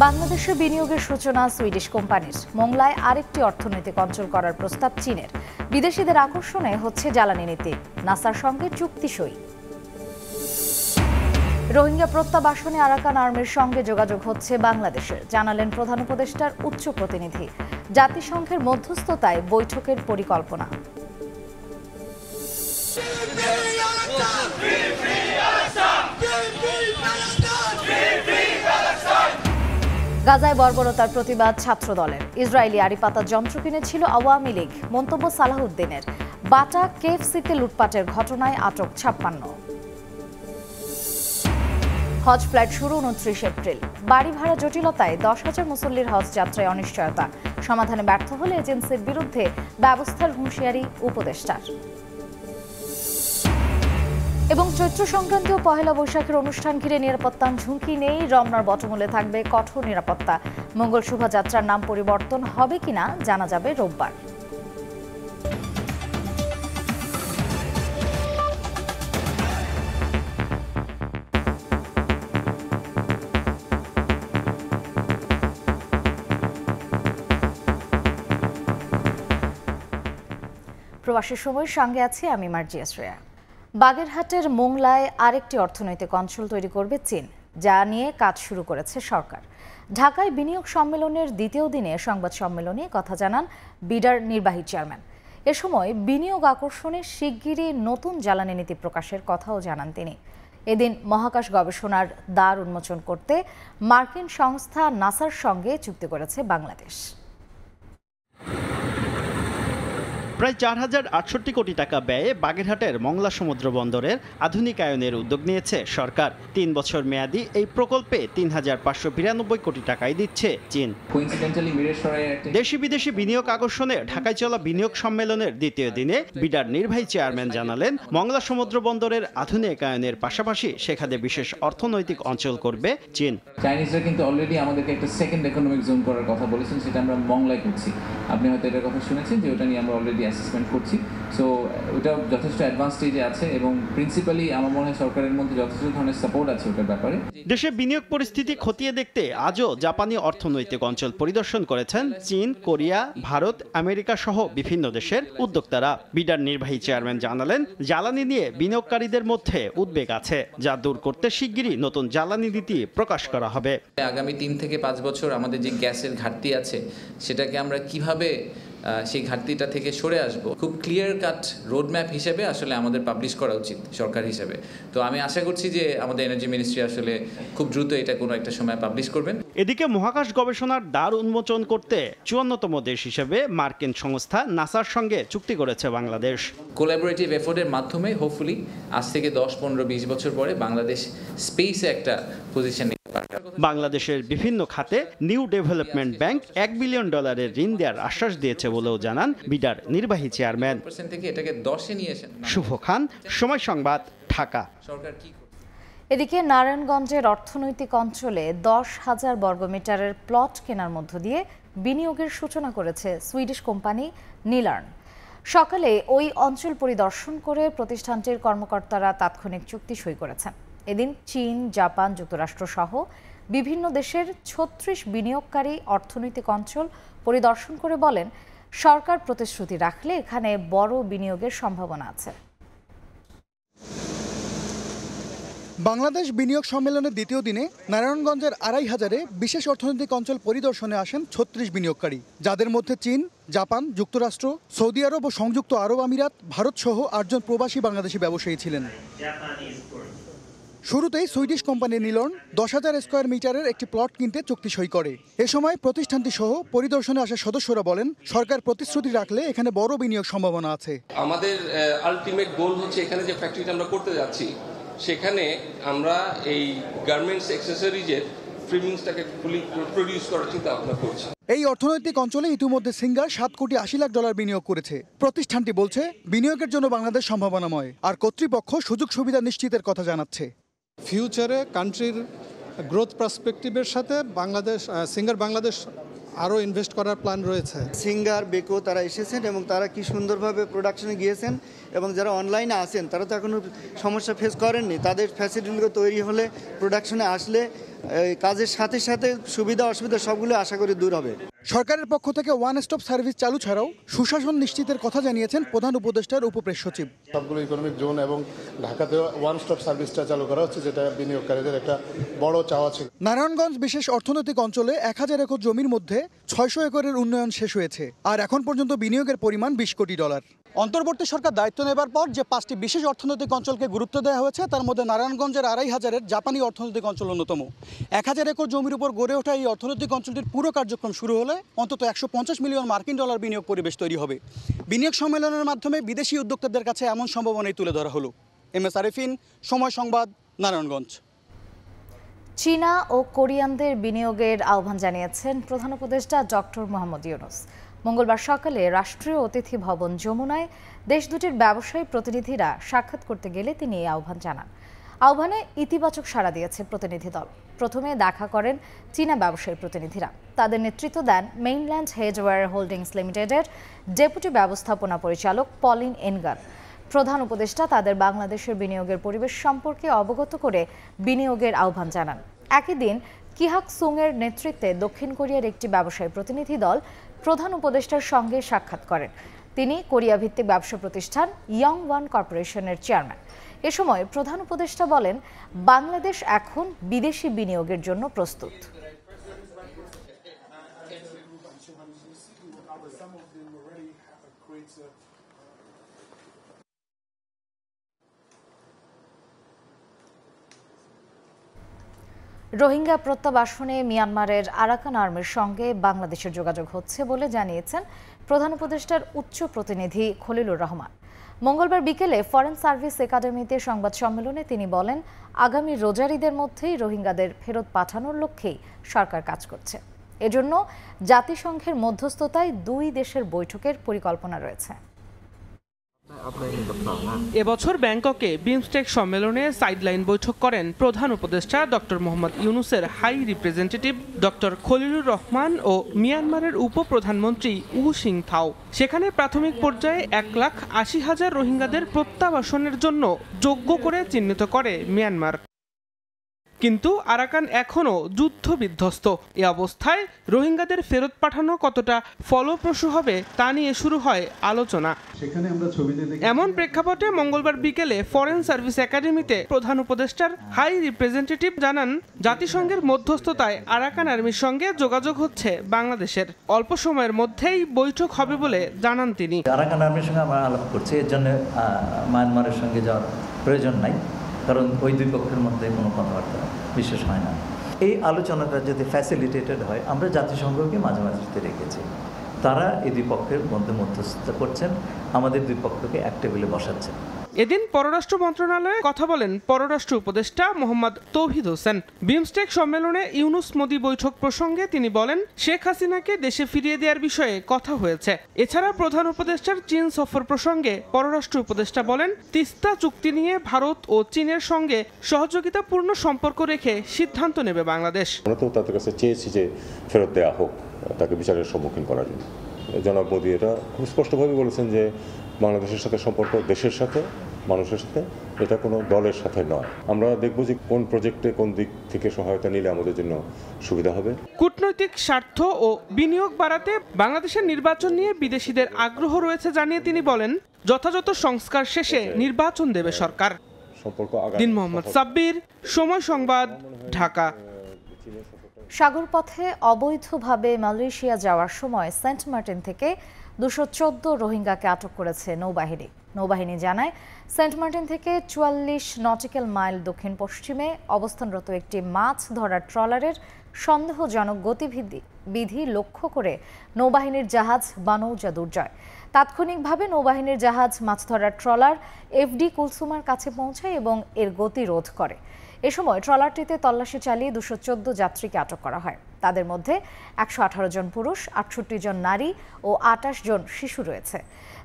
বাংলাদেশে বিনিয়োগের সূচনা সুইডিশ কোম্পানির। মোংলায় আরেকটি অর্থনৈতিক অঞ্চল করার প্রস্তাব চীনের। বিদেশিদের আকর্ষণে হচ্ছে জ্বালানি নীতি। নাসার সঙ্গে চুক্তি সই। রোহিঙ্গা প্রত্যাবাসনে আরাকান আর্মির সঙ্গে যোগাযোগ হচ্ছে বাংলাদেশের, জানালেন প্রধান উপদেষ্টার উচ্চ প্রতিনিধি। জাতিসংঘের মধ্যস্থতায় বৈঠকের পরিকল্পনা। গাজায় বর্বরতার প্রতিবাদ ছাত্র দলের। ইসরায়েলি আড়িপাতা যন্ত্র কিনেছিল আওয়ামী লীগ, মন্তব্য সালাহুদ্দিনের। বাটা কেএফসিতে লুটপাটের ঘটনায় আটক 56। হজ ফ্লাইট শুরু 29 এপ্রিল। বাড়ি ভাড়া জটিলতায় 10,000 মুসল্লির হজ যাত্রায় অনিশ্চয়তা। সমাধানে ব্যর্থ হলে এজেন্সির বিরুদ্ধে ব্যবস্থার হুঁশিয়ারি উপদেষ্টার। এবং চৈত্র সংক্রান্তি ও পহেলা বৈশাখের অনুষ্ঠান ঘিরে নিরাপত্তার ঝুঁকি নেই। রমনার বটমূলে থাকবে কঠোর নিরাপত্তা। মঙ্গল শোভাযাত্রার নাম পরিবর্তন হবে কিনা জানা যাবে রোববার। প্রবাসী সময়ের সঙ্গে আছি আমি মার্জিয়া শ্রেয়া। বাগেরহাটের মোংলায় আরেকটি অর্থনৈতিক অঞ্চল তৈরি করবে চীন, যা নিয়ে কাজ শুরু করেছে সরকার। ঢাকায় বিনিয়োগ সম্মেলনের দ্বিতীয় দিনে সংবাদ সম্মেলনে কথা জানান বিডার নির্বাহী চেয়ারম্যান। এ সময় বিনিয়োগ আকর্ষণে শিগগিরই নতুন জ্বালানি নীতি প্রকাশের কথাও জানান তিনি। এদিন মহাকাশ গবেষণার দ্বার উন্মোচন করতে মার্কিন সংস্থা নাসার সঙ্গে চুক্তি করেছে বাংলাদেশ। প্রায় 4,068 কোটি টাকা ব্যয়ে বাগেরহাটের মংলা সমুদ্র বন্দরের আধুনিকায়নের উদ্যোগ নিয়েছে সরকার। 3 বছর মেয়াদী এই প্রকল্পে 3,592 কোটি টাকাই দিচ্ছে চীন। দেশি বিদেশি বিনিয়োগ আকর্ষণে ঢাকায় চলা বিনিয়োগ সম্মেলনের দ্বিতীয় দিনে বিডার নির্বাহী চেয়ারম্যান জানালেন, মংলা সমুদ্র বন্দরের আধুনিকায়নের পাশাপাশি সেখানে বিশেষ অর্থনৈতিক অঞ্চল করবে চীন। চাইনিজরা কিন্তু অলরেডি আমাদেরকে একটা সেকেন্ড ইকোনমিক জোন করার কথা বলেছেন, সেটা আমরা মংলায় করছি। আপনি হয়তো এটার কথা শুনেছেন যে ওটা নিয়ে আমরা অলরেডি অ্যাসেসমেন্ট করছি। সো ওটা যথেষ্ট অ্যাডভান্স স্টেজে আছে এবং প্রিন্সিপালি আমার মনে হয় সরকারের মধ্যে যথেষ্ট ধরনের সাপোর্ট আছে ওটার ব্যাপারে। দেশে বিনিয়োগ পরিস্থিতি খতিয়ে দেখতে আজও জাপানি অর্থনৈতিক অঞ্চল পরিদর্শন করেছেন চীন, কোরিয়া, ভারত, আমেরিকা সহ বিভিন্ন দেশের উদ্যোক্তারা। বিডার নির্বাহী চেয়ারম্যান জানালেন, জ্বালানি নিয়ে বিনিয়োগকারীদের মধ্যে উদ্বেগ আছে, যা দূর করতে শিগগিরই নতুন জ্বালানি নীতি প্রকাশ করা হবে। আগামী 3 থেকে 5 বছর আমাদের যে গ্যাসের ঘাটতি আছে সেটাকে আমরা কিভাবে সেই ঘাটতিটা থেকে সরে আসবো, খুব ক্লিয়ার কাট রোডম্যাপ হিসেবে আসলে আমাদের পাবলিশ করা উচিত সরকার হিসেবে। তো আমি আশা করছি যে আমাদের এনার্জি মিনিস্ট্রি আসলে খুব দ্রুত এটা কোনো একটা সময় পাবলিশ করবেন। এদিকে মহাকাশ গবেষণার দ্বার উন্মোচন করতে 54তম দেশ হিসেবে মার্কিন সংস্থা নাসার সঙ্গে চুক্তি করেছে বাংলাদেশ। কোলাবোরেটিভ এফোর্টের মাধ্যমে হোপফুলি আজ থেকে 10, 15, 20 বছর পরে বাংলাদেশ স্পেসে একটা পজিশন। বাংলাদেশের বিভিন্ন খাতে নিউ ডেভেলপমেন্ট ব্যাংক $1 বিলিয়ন ঋণ দেওয়ার আশ্বাস দিয়েছে বলেও জানান বিডার নির্বাহী চেয়ারম্যান। শুভ খান, সময় সংবাদ, ঢাকা। এদিকে নারায়ণগঞ্জের অর্থনৈতিক অঞ্চলে 10,000 বর্গমিটারের প্লট কেনার মধ্য দিয়ে বিনিয়োগের সূচনা করেছে সুইডিশ কোম্পানি নিলার্ন। সকালে ওই অঞ্চল পরিদর্শন করে প্রতিষ্ঠানটির কর্মকর্তারা তাৎক্ষণিক চুক্তি সই করেছেন। এদিন চীন, জাপান, যুক্তরাষ্ট্র সহ বিভিন্ন দেশের 36 বিনিয়োগকারী অর্থনৈতিক অঞ্চল পরিদর্শন করে বলেন, সরকার প্রতিশ্রুতি রাখলে এখানে বড় বিনিয়োগের সম্ভাবনা আছে। বাংলাদেশ বিনিয়োগ সম্মেলনের দ্বিতীয় দিনে নারায়ণগঞ্জের 2,500-এ বিশেষ অর্থনৈতিক অঞ্চল পরিদর্শনে আসেন 36 বিনিয়োগকারী, যাদের মধ্যে চীন, জাপান, যুক্তরাষ্ট্র, সৌদি আরব ও সংযুক্ত আরব আমিরাত, ভারত সহ 8 জন প্রবাসী বাংলাদেশি ব্যবসায়ী ছিলেন। শুরুতেই সুইডিশ কোম্পানি নিলর্ন 10,000 স্কয়ার মিটারের একটি প্লট কিনতে চুক্তি সই করে। এ সময় প্রতিষ্ঠানটি সহ পরিদর্শনে আসা সদস্যরা বলেন, সরকার প্রতিশ্রুতি রাখলে এখানে বড় বিনিয়োগ সম্ভাবনা আছে। আমাদের আলটিমেট গোল হচ্ছে এখানে যে ফ্যাক্টরিটা আমরা করতে যাচ্ছি সেখানে আমরা এই গার্মেন্টস অ্যাক্সেসরিজের ফ্রেমিংসটাকে ফুলি প্রোডিউস করার চিন্তা ভাবনা করছি। এই অর্থনৈতিক অঞ্চলে ইতিমধ্যে সিঙ্গার $7,80,00,000 বিনিয়োগ করেছে। প্রতিষ্ঠানটি বলছে বিনিয়োগের জন্য বাংলাদেশ সম্ভাবনাময়, আর কর্তৃপক্ষ সুযোগ সুবিধা নিশ্চিতের কথা জানাচ্ছে। ফিউচারে কান্ট্রির গ্রোথ পার্সপেক্টিভের সাথে সিঙ্গার বাংলাদেশ আরও ইনভেস্ট করার প্ল্যান রয়েছে। সিঙ্গার, বেকো তারা এসেছেন এবং তারা কি সুন্দরভাবে প্রোডাকশনে গিয়েছেন এবং যারা অনলাইনে আসেন তারা তো এখনও সমস্যা ফেস করেননি। তাদের ফ্যাসিলিটিগুলো তৈরি হলে, প্রোডাকশনে আসলে কাজের সাথে সাথে সুবিধা অসুবিধা সবগুলো আশা করি দূর হবে। সরকারের পক্ষ থেকে ওয়ান স্টপ সার্ভিস চালু ছাড়াও সুশাসন নিশ্চিতের কথা জানিয়েছেন প্রধান উপদেষ্টার উপপ্রেস সচিব। সবগুলো ইকোনমিক জোন এবং ঢাকাতে ওয়ান স্টপ সার্ভিসটা চালু করা হচ্ছে, যেটা বিনিয়োগকারীদের একটা বড় চাওয়া ছিল। নারায়ণগঞ্জ বিশেষ অর্থনৈতিক অঞ্চলে 1000 একর জমির মধ্যে 600 একরের উন্নয়ন শেষ হয়েছে, আর এখন পর্যন্ত বিনিয়োগের পরিমাণ $20 কোটি। অন্তর্বর্তী সরকার দায়িত্ব নেবার পর যে 5টি বিশেষ অর্থনৈতিক অঞ্চলকে গুরুত্ব দেওয়া হয়েছে তার মধ্যে নারায়ণগঞ্জের 2500-এর জাপানি অর্থনৈতিক অঞ্চল অন্যতম। 1000 একর জমির উপর গড়ে ওঠা এই অর্থনৈতিক অঞ্চলটির পুরো কার্যক্রম শুরু হলে অন্তত $150 মিলিয়ন মার্কিন বিনিয়োগ পরিবেশ তৈরি হবে। বিনিয়োগ সম্মেলনের মাধ্যমে বিদেশি উদ্যোক্তাদের কাছে এমন সম্ভাবনাই তুলে ধরা হলো। MS আরিফিন, সময় সংবাদ, নারায়ণগঞ্জ। চীনা ও কোরিয়ানদের বিনিয়োগের আহ্বান জানিয়েছেন প্রধান উপদেষ্টা ডক্টর মোহাম্মদ ইউনূস। মঙ্গলবার সকালে রাষ্ট্রীয় অতিথি ভবন যমুনায় দেশ দুটির ব্যবসায়ী প্রতিনিধিরা সাক্ষাৎ করতে গেলে তিনি এই আহ্বান জানান। আহ্বানে ইতিবাচক সাড়া দিয়েছে প্রতিনিধি দল। প্রথমে দেখা করেন চীনা ব্যবসায়ী প্রতিনিধিরা। তাদের নেতৃত্ব দেন মেইনল্যান্ড হেডওয়্যার হোল্ডিংস লিমিটেডের ডেপুটি ব্যবস্থাপনা পরিচালক পলিন এনগান। প্রধান উপদেষ্টা তাদের বাংলাদেশের বিনিয়োগের পরিবেশ সম্পর্কে অবগত করে বিনিয়োগের আহ্বান জানান। একই দিন কিহাক সুংয়ের নেতৃত্বে দক্ষিণ কোরিয়ার একটি ব্যবসায়ী প্রতিনিধি দল প্রধান উপদেষ্টার সঙ্গে সাক্ষাৎ করেন। তিনি কোরিয়া ভিত্তিক ব্যবসা প্রতিষ্ঠান ইয়ংওয়ান কর্পোরেশনের চেয়ারম্যান। এ সময় প্রধান উপদেষ্টা বলেন, বাংলাদেশ এখন বিদেশি বিনিয়োগের জন্য প্রস্তুত। রোহিঙ্গা প্রত্যাবাসনে মিয়ানমারের আরাকান আর্মির সঙ্গে বাংলাদেশের যোগাযোগ হচ্ছে বলে জানিয়েছেন প্রধান উপদেষ্টার উচ্চ প্রতিনিধি খলিলুর রহমান। মঙ্গলবার বিকেলে ফরেন সার্ভিস একাডেমিতে সংবাদ সম্মেলনে তিনি বলেন, আগামী রোজার ঈদের মধ্যেই রোহিঙ্গাদের ফেরত পাঠানোর লক্ষ্যেই সরকার কাজ করছে। এজন্য জাতিসংঘের মধ্যস্থতায় 2 দেশের বৈঠকের পরিকল্পনা রয়েছে। এবছর ব্যাংককে বিমস্টেক সম্মেলনে সাইডলাইন বৈঠক করেন প্রধান উপদেষ্টা ডক্টর মোহাম্মদ ইউনূসের high representative doctor Khalilur Rahman ও মিয়ানমারের উপপ্রধানমন্ত্রী উ সিংথাও। সেখানে প্রাথমিক পর্যায়ে 1,80,000 রোহিঙ্গাদের প্রত্যাবাসনের জন্য যোগ্য করে চিহ্নিত করে মিয়ানমার। কিন্তু আরাকান এখনও যুদ্ধ বিধ্বস্ত। এ অবস্থায় রোহিঙ্গাদের ফেরত পাঠানো কতটা ফলপ্রসূ হবে তা নিয়ে শুরু হয় আলোচনা। এমন প্রেক্ষাপটে মঙ্গলবার বিকেলে ফরেন সার্ভিস একাডেমিতে প্রধান উপদেষ্টার হাই রিপ্রেজেন্টেটিভ জানান, জাতিসংঘের মধ্যস্থতায় আরাকান আর্মির সঙ্গে যোগাযোগ হচ্ছে বাংলাদেশের। অল্প সময়ের মধ্যেই বৈঠক হবে বলে জানান তিনি। আরাকান আর্মির সঙ্গে আমরা আলাপ করছি, এর জন্য মায়ানমারের সঙ্গে যাওয়ার প্রয়োজন নাই, কারণ ওই 2 পক্ষের মধ্যে কোনো কথাবার্তা বিশেষ হয় না। এই আলোচনাটা যদি ফ্যাসিলিটেটেড হয়, আমরা জাতিসংঘকে মাঝে মাঝে রেখেছি, তারা এই 2 পক্ষের মধ্যে মধ্যস্থতা করছেন, আমাদের 2 পক্ষকে এক টেবিলে বসাচ্ছেন। এদিন পররাষ্ট্র মন্ত্রণালয়ে কথা বলেন পররাষ্ট্র উপদেষ্টা মোহাম্মদ তৌহিদ হোসেন। বিমস্টেক সম্মেলনে ইউনূস মোদি বৈঠক প্রসঙ্গে তিনি বলেন, শেখ হাসিনাকে দেশে ফিরিয়ে দেওয়ার বিষয়ে কথা হয়েছে। এছাড়া প্রধান উপদেষ্টার চীন সফর প্রসঙ্গে পররাষ্ট্র উপদেষ্টা বলেন, তিস্তা চুক্তি নিয়ে ভারত ও চীনের সঙ্গে সহযোগিতাপূর্ণ সম্পর্ক রেখে সিদ্ধান্ত নেবে বাংলাদেশ। আমরা তো তাদের কাছে চেয়েছি যে ফেরত দেওয়া হোক, তাকে বিচারের সম্মুখীন করার জন্য। জনাব মোদি এটা খুব স্পষ্টভাবে বলেছেন যে বাংলাদেশের সাথে সম্পর্ক দেশের সাথে, মানুষের সাথে, এটা কোনো দলের সাথে নয়। আমরা দেখব যে কোন প্রজেক্টে কোন দিক থেকে সহায়তা নিলে আমাদের জন্য সুবিধা হবে। কূটনৈতিক স্বার্থ ও বিনিয়োগ বাড়াতে বাংলাদেশের নির্বাচন নিয়ে বিদেশিদের আগ্রহ রয়েছে জানিয়ে তিনি বলেন, যথাযথ সংস্কার শেষে নির্বাচন দেবে সরকার। দিন মোহাম্মদ সাব্বির, সময় সংবাদ, ঢাকা। সাগরপথে অবৈধভাবে মালয়েশিয়া যাওয়ার সময় সেন্ট মার্টিন থেকে 214 রোহিঙ্গাকে আটক করেছে নৌবাহিনী। নৌবাহিনী জানায়, সেন্ট মার্টিন থেকে 44 নটিক্যাল মাইল দক্ষিণ পশ্চিমে অবস্থানরত একটি মাছ ধরার ট্রলারের সন্দেহজনক গতিবিধি লক্ষ্য করে নৌবাহিনীর জাহাজ বানৌজা দুর্জয়। তাৎক্ষণিকভাবে নৌবাহিনীর জাহাজ মাছ ধরার ট্রলার FD কুলসুমার কাছে পৌঁছায় এবং এর গতি রোধ করে। এ সময় ট্রলারটিতে তল্লাশি চালিয়ে 214 যাত্রীকে আটক করা হয়। তাদের মধ্যে 118 জন পুরুষ, 68 জন নারী ও 28 জন শিশু রয়েছে।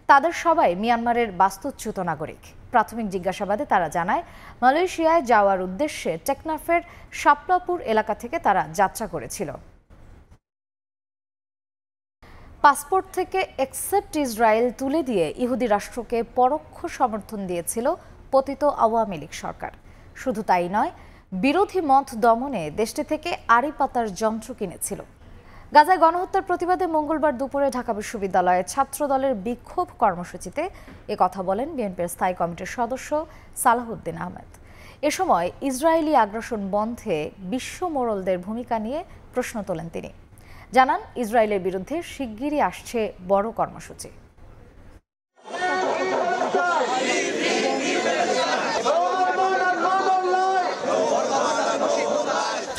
তাদের সবাই মিয়ানমারের বাস্তুচ্যুত নাগরিক। প্রাথমিক জিজ্ঞাসাবাদে তারা জানায়, মালয়েশিয়ায় যাওয়ার উদ্দেশ্যে টেকনাফের শাপলাপুর এলাকা থেকে তারা যাত্রা করেছিল। পাসপোর্ট থেকে অ্যাকসেপ্ট ইসরায়েল তুলে দিয়ে ইহুদি রাষ্ট্রকে পরোক্ষ সমর্থন দিয়েছিল পতিত আওয়ামী লীগ সরকার। শুধু তাই নয়, বিরোধী মত দমনে দেশটি থেকে আড়ি পাতার যন্ত্র কিনেছিল। গাজায় গণহত্যার প্রতিবাদে মঙ্গলবার দুপুরে ঢাকা বিশ্ববিদ্যালয়ে ছাত্রদলের বিক্ষোভ কর্মসূচিতে একথা বলেন বিএনপির স্থায়ী কমিটির সদস্য সালাহউদ্দিন আহমেদ। এ সময় ইসরায়েলি আগ্রাসন বন্ধে বিশ্ব মোড়লদের ভূমিকা নিয়ে প্রশ্ন তোলেন তিনি। জানান, ইসরায়েলের বিরুদ্ধে শিগগিরই আসছে বড় কর্মসূচি।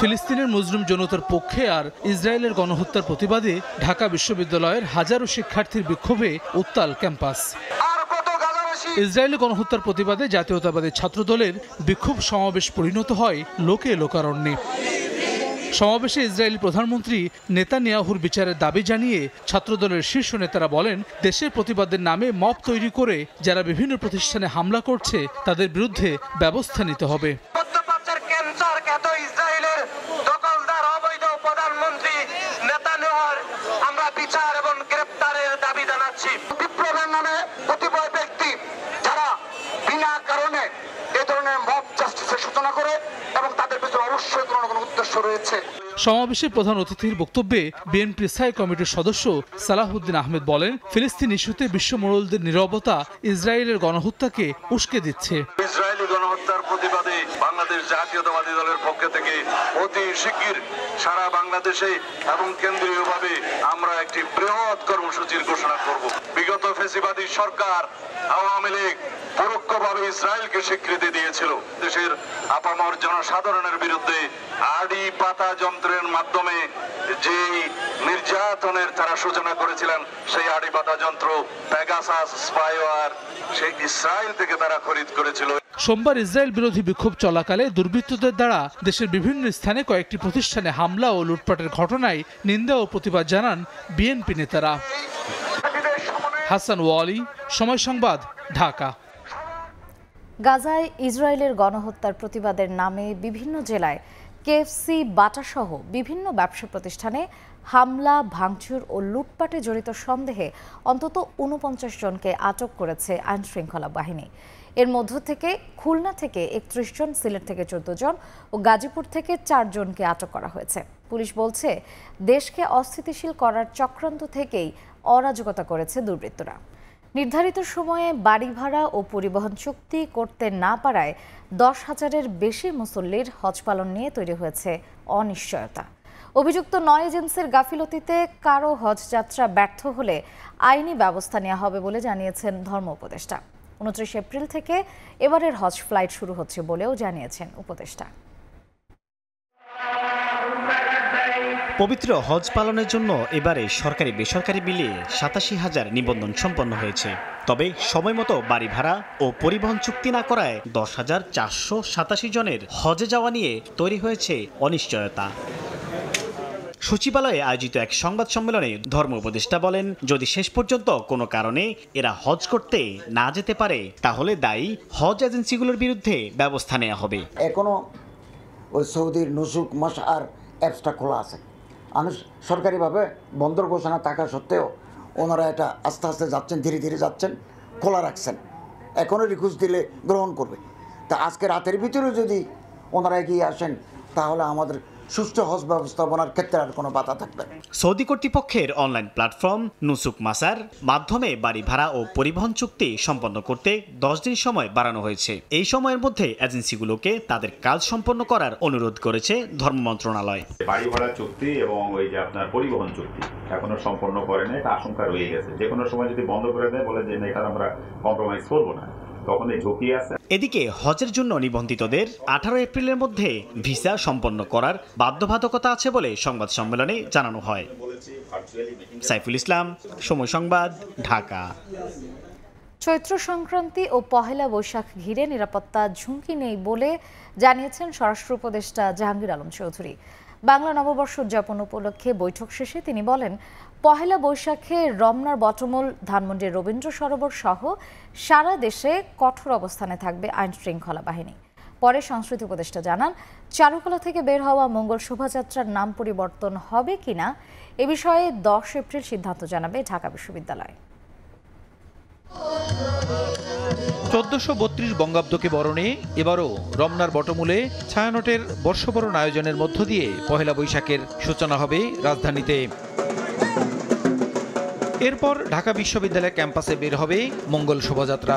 ফিলিস্তিনের মুসলিম জনতার পক্ষে আর ইসরায়েলের গণহত্যার প্রতিবাদে ঢাকা বিশ্ববিদ্যালয়ের হাজারো শিক্ষার্থীর বিক্ষোভে উত্তাল ক্যাম্পাস। ইসরায়েলি গণহত্যার প্রতিবাদে জাতীয়তাবাদী ছাত্রদলের বিক্ষোভ সমাবেশ পরিণত হয় লোকে লোকারণ্যে। সমাবেশে ইসরায়েলি প্রধানমন্ত্রী নেতানিয়াহুর বিচারের দাবি জানিয়ে ছাত্রদলের শীর্ষ নেতারা বলেন, দেশের প্রতিবাদের নামে মব তৈরি করে যারা বিভিন্ন প্রতিষ্ঠানে হামলা করছে তাদের বিরুদ্ধে ব্যবস্থা নিতে হবে। আমরা বিচার এবং গ্রেপ্তারের দাবি জানাচ্ছি। বিপ্লবের নামে কতিপয় ব্যক্তি যারা বিনা কারণে এ ধরনের মব জাস্টিসের সূচনা করে এবং তাদের পিছনে অবশ্যই কোনো উদ্দেশ্য রয়েছে। সমাবেশে প্রধান অতিথির বক্তব্যে বিএনপির স্থায়ী কমিটির সদস্য সালাহউদ্দিন আহমেদ বলেন, ফিলিস্তিন ইস্যুতে বিশ্ব মোড়লদের নীরবতা ইসরায়েলের গণহত্যাকে উস্কে দিচ্ছে। ইসরায়েলি গণহত্যার প্রতিবাদে বাংলাদেশ জাতীয়তাবাদী দলের পক্ষ থেকে অতি শিগগির সারা বাংলাদেশে এবং কেন্দ্রীয়ভাবে আমরা একটি বৃহৎ কর্মসূচির ঘোষণা করব। বিগত ফ্যাসিবাদী সরকার আওয়ামী লীগ পরোক্ষভাবে ইসরায়েলকে স্বীকৃতি দিয়েছিল। দেশের আপামর জনসাধারণের বিরুদ্ধে আড়ি পাতা যন্ত্রের মাধ্যমে যে নির্যাতনের তারা সূচনা করেছিলেন, সেই আড়ি পাতা যন্ত্র পেগাসাস স্পাইওয়ার সেই ইসরায়েল থেকে তারা খরিদ করেছিল। সোমবার ইসরায়েল বিরোধী বিক্ষোভ চলাকালে দুর্বৃত্তদের দ্বারা দেশের বিভিন্ন স্থানে কয়েকটি প্রতিষ্ঠানে হামলা ও লুটপাটের ঘটনায় নিন্দা ও প্রতিবাদ জানান বিএনপি নেতারা। হাসান ওয়ালি, সময় সংবাদ, ঢাকা। গাজায় ইসরায়েলের গণহত্যার প্রতিবাদের নামে বিভিন্ন জেলায় কেএফসি, বাটাসহ বিভিন্ন ব্যবসা প্রতিষ্ঠানে হামলা, ভাঙচুর ও লুটপাটে জড়িত সন্দেহে অন্তত ৪৯ জনকে আটক করেছে আইনশৃঙ্খলা বাহিনী। এর মধ্য থেকে খুলনা থেকে ৩১ জন, সিলেট থেকে ১৪ জন ও গাজীপুর থেকে ৪ জনকে আটক করা হয়েছে। পুলিশ বলছে, দেশকে অস্থিতিশীল করার চক্রান্ত থেকেই অরাজকতা করেছে দুর্বৃত্তরা। নির্ধারিত সময়ে বাড়ি ভাড়া ও পরিবহন চুক্তি করতে না পারায় ১০,০০০-এর বেশি মুসল্লির হজ পালন নিয়ে তৈরি হয়েছে অনিশ্চয়তা। অভিযুক্ত ৯ এজেন্সির গাফিলতিতে কারো হজ যাত্রা ব্যর্থ হলে আইনি ব্যবস্থা নেওয়া হবে বলে জানিয়েছেন ধর্ম উপদেষ্টা। ২৯ এপ্রিল থেকে এবারের হজ ফ্লাইট শুরু হচ্ছে বলেও জানিয়েছেন উপদেষ্টা। পবিত্র হজ পালনের জন্য এবারে সরকারি বেসরকারি মিলিয়ে ৮৭,০০০ নিবন্ধন সম্পন্ন হয়েছে। তবে সময়মতো বাড়ি ভাড়া ও পরিবহন চুক্তি না করায় ১০,৪৮৭ জনের হজে যাওয়া নিয়ে তৈরি হয়েছে অনিশ্চয়তা। সচিবালয়ে আয়োজিত এক সংবাদ সম্মেলনে ধর্ম উপদেষ্টা বলেন, যদি শেষ পর্যন্ত কোনো কারণে এরা হজ করতে না যেতে পারে তাহলে দায়ী হজ এজেন্সিগুলোর বিরুদ্ধে ব্যবস্থা নেওয়া হবে। এখনো ওই সৌদির নুসুক মাসআর অ্যাপসটা খোলা আছে। সরকারিভাবে বন্দর ঘোষণা থাকা সত্ত্বেও ওনারা এটা আস্তে আস্তে যাচ্ছেন, ধীরে ধীরে যাচ্ছেন, খোলা রাখছেন। এখনও রিকোয়েস্ট দিলে গ্রহণ করবে। তা আজকে রাতের ভিতরে যদি ওনারা এগিয়ে আসেন তাহলে আমাদের সুষ্ঠু হজ ব্যবস্থাপনার ক্ষেত্রে আর কোনো বাধা থাকবে না। সৌদি কর্তৃপক্ষের অনলাইন প্ল্যাটফর্ম নুসুক মাসার মাধ্যমে বাড়ি ভাড়া ও পরিবহন চুক্তি সম্পন্ন করতে ১০ দিন সময় বাড়ানো হয়েছে। এই সময়ের মধ্যে এজেন্সিগুলোকে তাদের কাজ সম্পন্ন করার অনুরোধ করেছে ধর্ম মন্ত্রণালয়। বাড়ি ভাড়া চুক্তি এবং ওই যে আপনার পরিবহন চুক্তি এখনো সম্পন্ন করে না, এটা আশঙ্কা রয়ে গেছে। যে কোনো সময় যদি বন্ধ করে দেয়, বলে যে এটা আমরা কম্প্রোমাইজ করবো না, তখন এই ঝুঁকি আছে। এদিকে হজের জন্য নিবন্ধিতদের ১৮ এপ্রিলের মধ্যে ভিসা সম্পন্ন করার বাধ্যবাধকতা আছে বলে সংবাদ সম্মেলনে জানানো হয়। সাইফুল ইসলাম, সময় সংবাদ, ঢাকা। চৈত্র সংক্রান্তি ও পহেলা বৈশাখ ঘিরে নিরাপত্তা ঝুঁকি নেই বলে জানিয়েছেন স্বরাষ্ট্র উপদেষ্টা জাহাঙ্গীর আলম চৌধুরী। বাংলা নববর্ষ উদযাপন উপলক্ষে বৈঠক শেষে তিনি বলেন, পহেলা বৈশাখে রমনার বটমূল, ধানমন্ডির রবীন্দ্র সরোবর সহ সারা দেশে কঠোর অবস্থানে থাকবে আইন শৃঙ্খলা বাহিনী। পরে সংস্কৃতি উপদেষ্টা জানান, চারুকলা থেকে বের হওয়া মঙ্গল শোভাযাত্রার নাম পরিবর্তন হবে কিনা এ বিষয়ে ১০ এপ্রিল সিদ্ধান্ত জানাবে ঢাকা বিশ্ববিদ্যালয়। 1432 বঙ্গাব্দকে বরণে এবারও রমনার বটমূলে ছায়ানটের বর্ষবরণ আয়োজনের মধ্য দিয়ে পহেলা বৈশাখের সূচনা হবে রাজধানীতে। এরপর ঢাকা বিশ্ববিদ্যালয় ক্যাম্পাসে বের হবে মঙ্গল শোভাযাত্রা।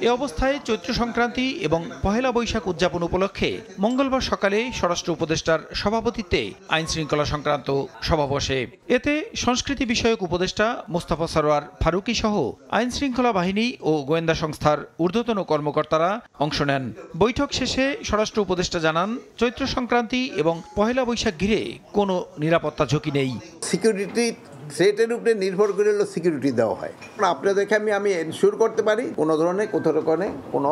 এ অবস্থায় চৈত্র সংক্রান্তি এবং পহেলা বৈশাখ উদযাপন উপলক্ষে মঙ্গলবার সকালে স্বরাষ্ট্র উপদেষ্টার সভাপতিত্বে আইন শৃঙ্খলা সংক্রান্ত সভা বসে। এতে সংস্কৃতি বিষয়ক উপদেষ্টা মোস্তফা সরোয়ার ফারুকী সহ আইন শৃঙ্খলা বাহিনী ও গোয়েন্দা সংস্থার ঊর্ধ্বতন কর্মকর্তারা অংশ নেন। বৈঠক শেষে স্বরাষ্ট্র উপদেষ্টা জানান, চৈত্র সংক্রান্তি এবং পহেলা বৈশাখ ঘিরে কোনো নিরাপত্তা ঝুঁকি নেই। সিকিউরিটি থ্রেটের উপরে নির্ভর করে সিকিউরিটি দেওয়া হয়। আপনাদেরকে আমি এনশিওর করতে পারি কোনো ধরনের কোথাও কোনো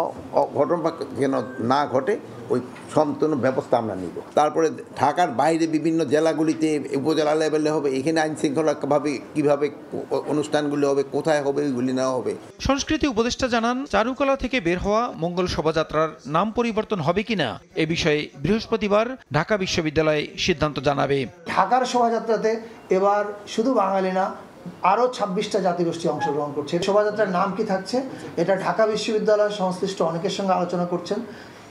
ঘটনা যেন না ঘটে, ওই সম্পূর্ণ ব্যবস্থা আমরা নিব। তারপরে ঢাকার বাইরে বিভিন্ন জেলাগুলিতে উপজেলা লেভেলে হবে, এখানে আইন শৃঙ্খলাভাবে কীভাবে অনুষ্ঠানগুলি হবে, কোথায় হবে, ওইগুলি নেওয়া হবে। সংস্কৃতি উপদেষ্টা জানান, চারুকলা থেকে বের হওয়া মঙ্গল শোভাযাত্রার নাম পরিবর্তন হবে কিনা এ বিষয়ে বৃহস্পতিবার ঢাকা বিশ্ববিদ্যালয় সিদ্ধান্ত জানাবে। ঢাকার শোভাযাত্রাতে এবার শুধু বাঙালি না, আরও 26টা জাতিগোষ্ঠী অংশগ্রহণ করছে। শোভাযাত্রার নাম কি থাকছে এটা ঢাকা বিশ্ববিদ্যালয় সংশ্লিষ্ট অনেকের সঙ্গে আলোচনা করছেন।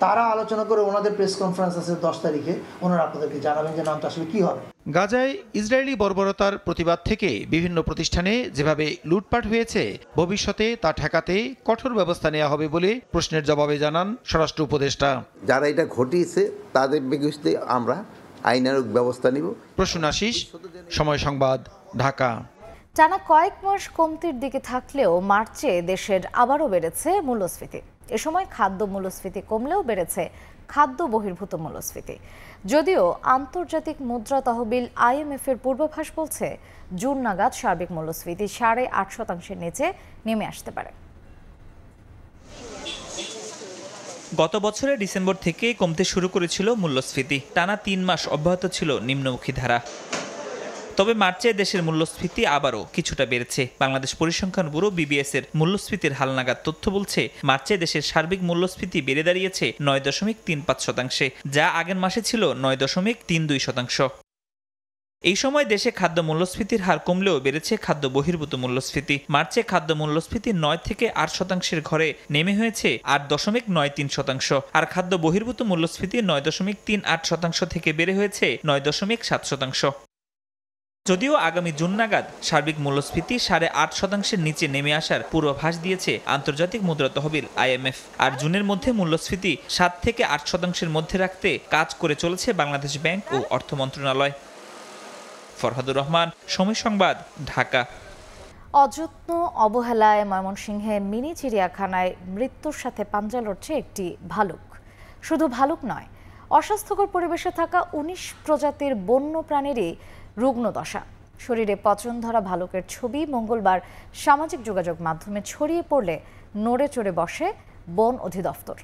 তারা আলোচনা করে ওনাদের প্রেস কনফারেন্স আছে 10 তারিখে, ওনারা আপনাদেরকে জানাবেন যে নামটা আসলে কি হবে। গাজায় ইসরায়েলি বর্বরতার প্রতিবাদ থেকে বিভিন্ন প্রতিষ্ঠানে যেভাবে লুটপাট হয়েছে, ভবিষ্যতে তা ঠেকাতে কঠোর ব্যবস্থা নেওয়া হবে বলে প্রশ্নের জবাবে জানান স্বরাষ্ট্র উপদেষ্টা। যারা এটা ঘটিয়েছে তাদের বিরুদ্ধে আমরা আইনানুগ ব্যবস্থা নিব। প্রসূন আশিস, সময় সংবাদ, ঢাকা। টানা কয়েক মাস কমতির দিকে থাকলেও মার্চে দেশের আবারও বেড়েছে মূল্যস্ফীতি। এ সময় খাদ্য মূল্যস্ফীতি কমলেও বেড়েছে খাদ্য বহির্ভূত মূল্যস্ফীতি। যদিও আন্তর্জাতিক মুদ্রা তহবিল IMF এর পূর্বাভাস বলছে জুন নাগাদ সার্বিক মূল্যস্ফীতি 8.5% নিচে নেমে আসতে পারে। গত বছরের ডিসেম্বর থেকে কমতে শুরু করেছিল মূল্যস্ফীতি। টানা 3 মাস অব্যাহত ছিল নিম্নমুখী ধারা। তবে মার্চে দেশের মূল্যস্ফীতি আবারও কিছুটা বেড়েছে। বাংলাদেশ পরিসংখ্যান ব্যুরো BBS এর মূল্যস্ফীতির হালনাগাদ তথ্য বলছে, মার্চে দেশের সার্বিক মূল্যস্ফীতি বেড়ে দাঁড়িয়েছে 9.35%, যা আগের মাসে ছিল 9.32%। এই সময় দেশে খাদ্য মূল্যস্ফীতির হার কমলেও বেড়েছে খাদ্য বহির্ভূত মূল্যস্ফীতি। মার্চে খাদ্য মূল্যস্ফীতি 9 থেকে 8% ঘরে নেমে হয়েছে 8.93%, আর খাদ্য বহির্ভূত মূল্যস্ফীতি 9.38% থেকে বেড়ে হয়েছে 9.7%। যদিও আগামী জুন নাগাদ সার্বিক মূল্যস্ফীতি 8.5%-এর নিচে নেমে আসার পূর্বাভাস দিয়েছে আন্তর্জাতিক মুদ্রা তহবিল IMF, আর জুনের মধ্যে মূল্যস্ফীতি 7 থেকে 8%-এর মধ্যে রাখতে কাজ করে চলেছে বাংলাদেশ ব্যাংক ও অর্থ মন্ত্রণালয়। ফরহাদুর রহমান, সময় সংবাদ, ঢাকা। অযত্ন অবহেলায় ময়মনসিংহে মিনি চিড়িয়াখানায় মৃত্যুর সাথে পাঞ্জা লড়ছে একটি ভালুক। শুধু ভালুক নয়, অস্বাস্থ্যকর পরিবেশে থাকা 19 প্রজাতির বন্য প্রাণীরই রুগ্ন দশা। শরীরে পচন ধরা ভালুকের ছবি মঙ্গলবার সামাজিক যোগাযোগ মাধ্যমে ছড়িয়ে পড়লে নড়ে চড়ে বসে বন অধিদপ্তর।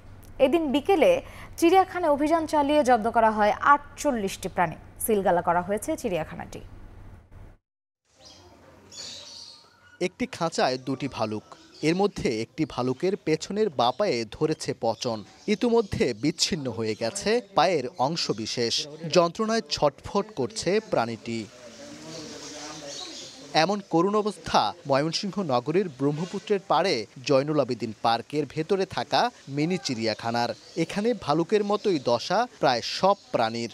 এদিন বিকেলে চিড়িয়াখানায় অভিযান চালিয়ে জব্দ করা হয় 48টি প্রাণী। সিলগালা করা হয়েছে চিড়িয়াখানাটি। একটি খাঁচায় 2টি ভালুক, এর মধ্যে একটি ভালুকের পেছনের বাঁ পায়ে ধরেছে পচন। ইতিমধ্যে বিচ্ছিন্ন হয়ে গেছে পায়ের অংশবিশেষ। যন্ত্রণায় ছটফট করছে প্রাণীটি। এমন করুণ অবস্থা ময়মনসিংহ নগরীর ব্রহ্মপুত্রের পাড়ে জয়নুল আবেদিন পার্কের ভেতরে থাকা মিনি চিড়িয়াখানার। এখানে ভালুকের মতোই দশা প্রায় সব প্রাণীর।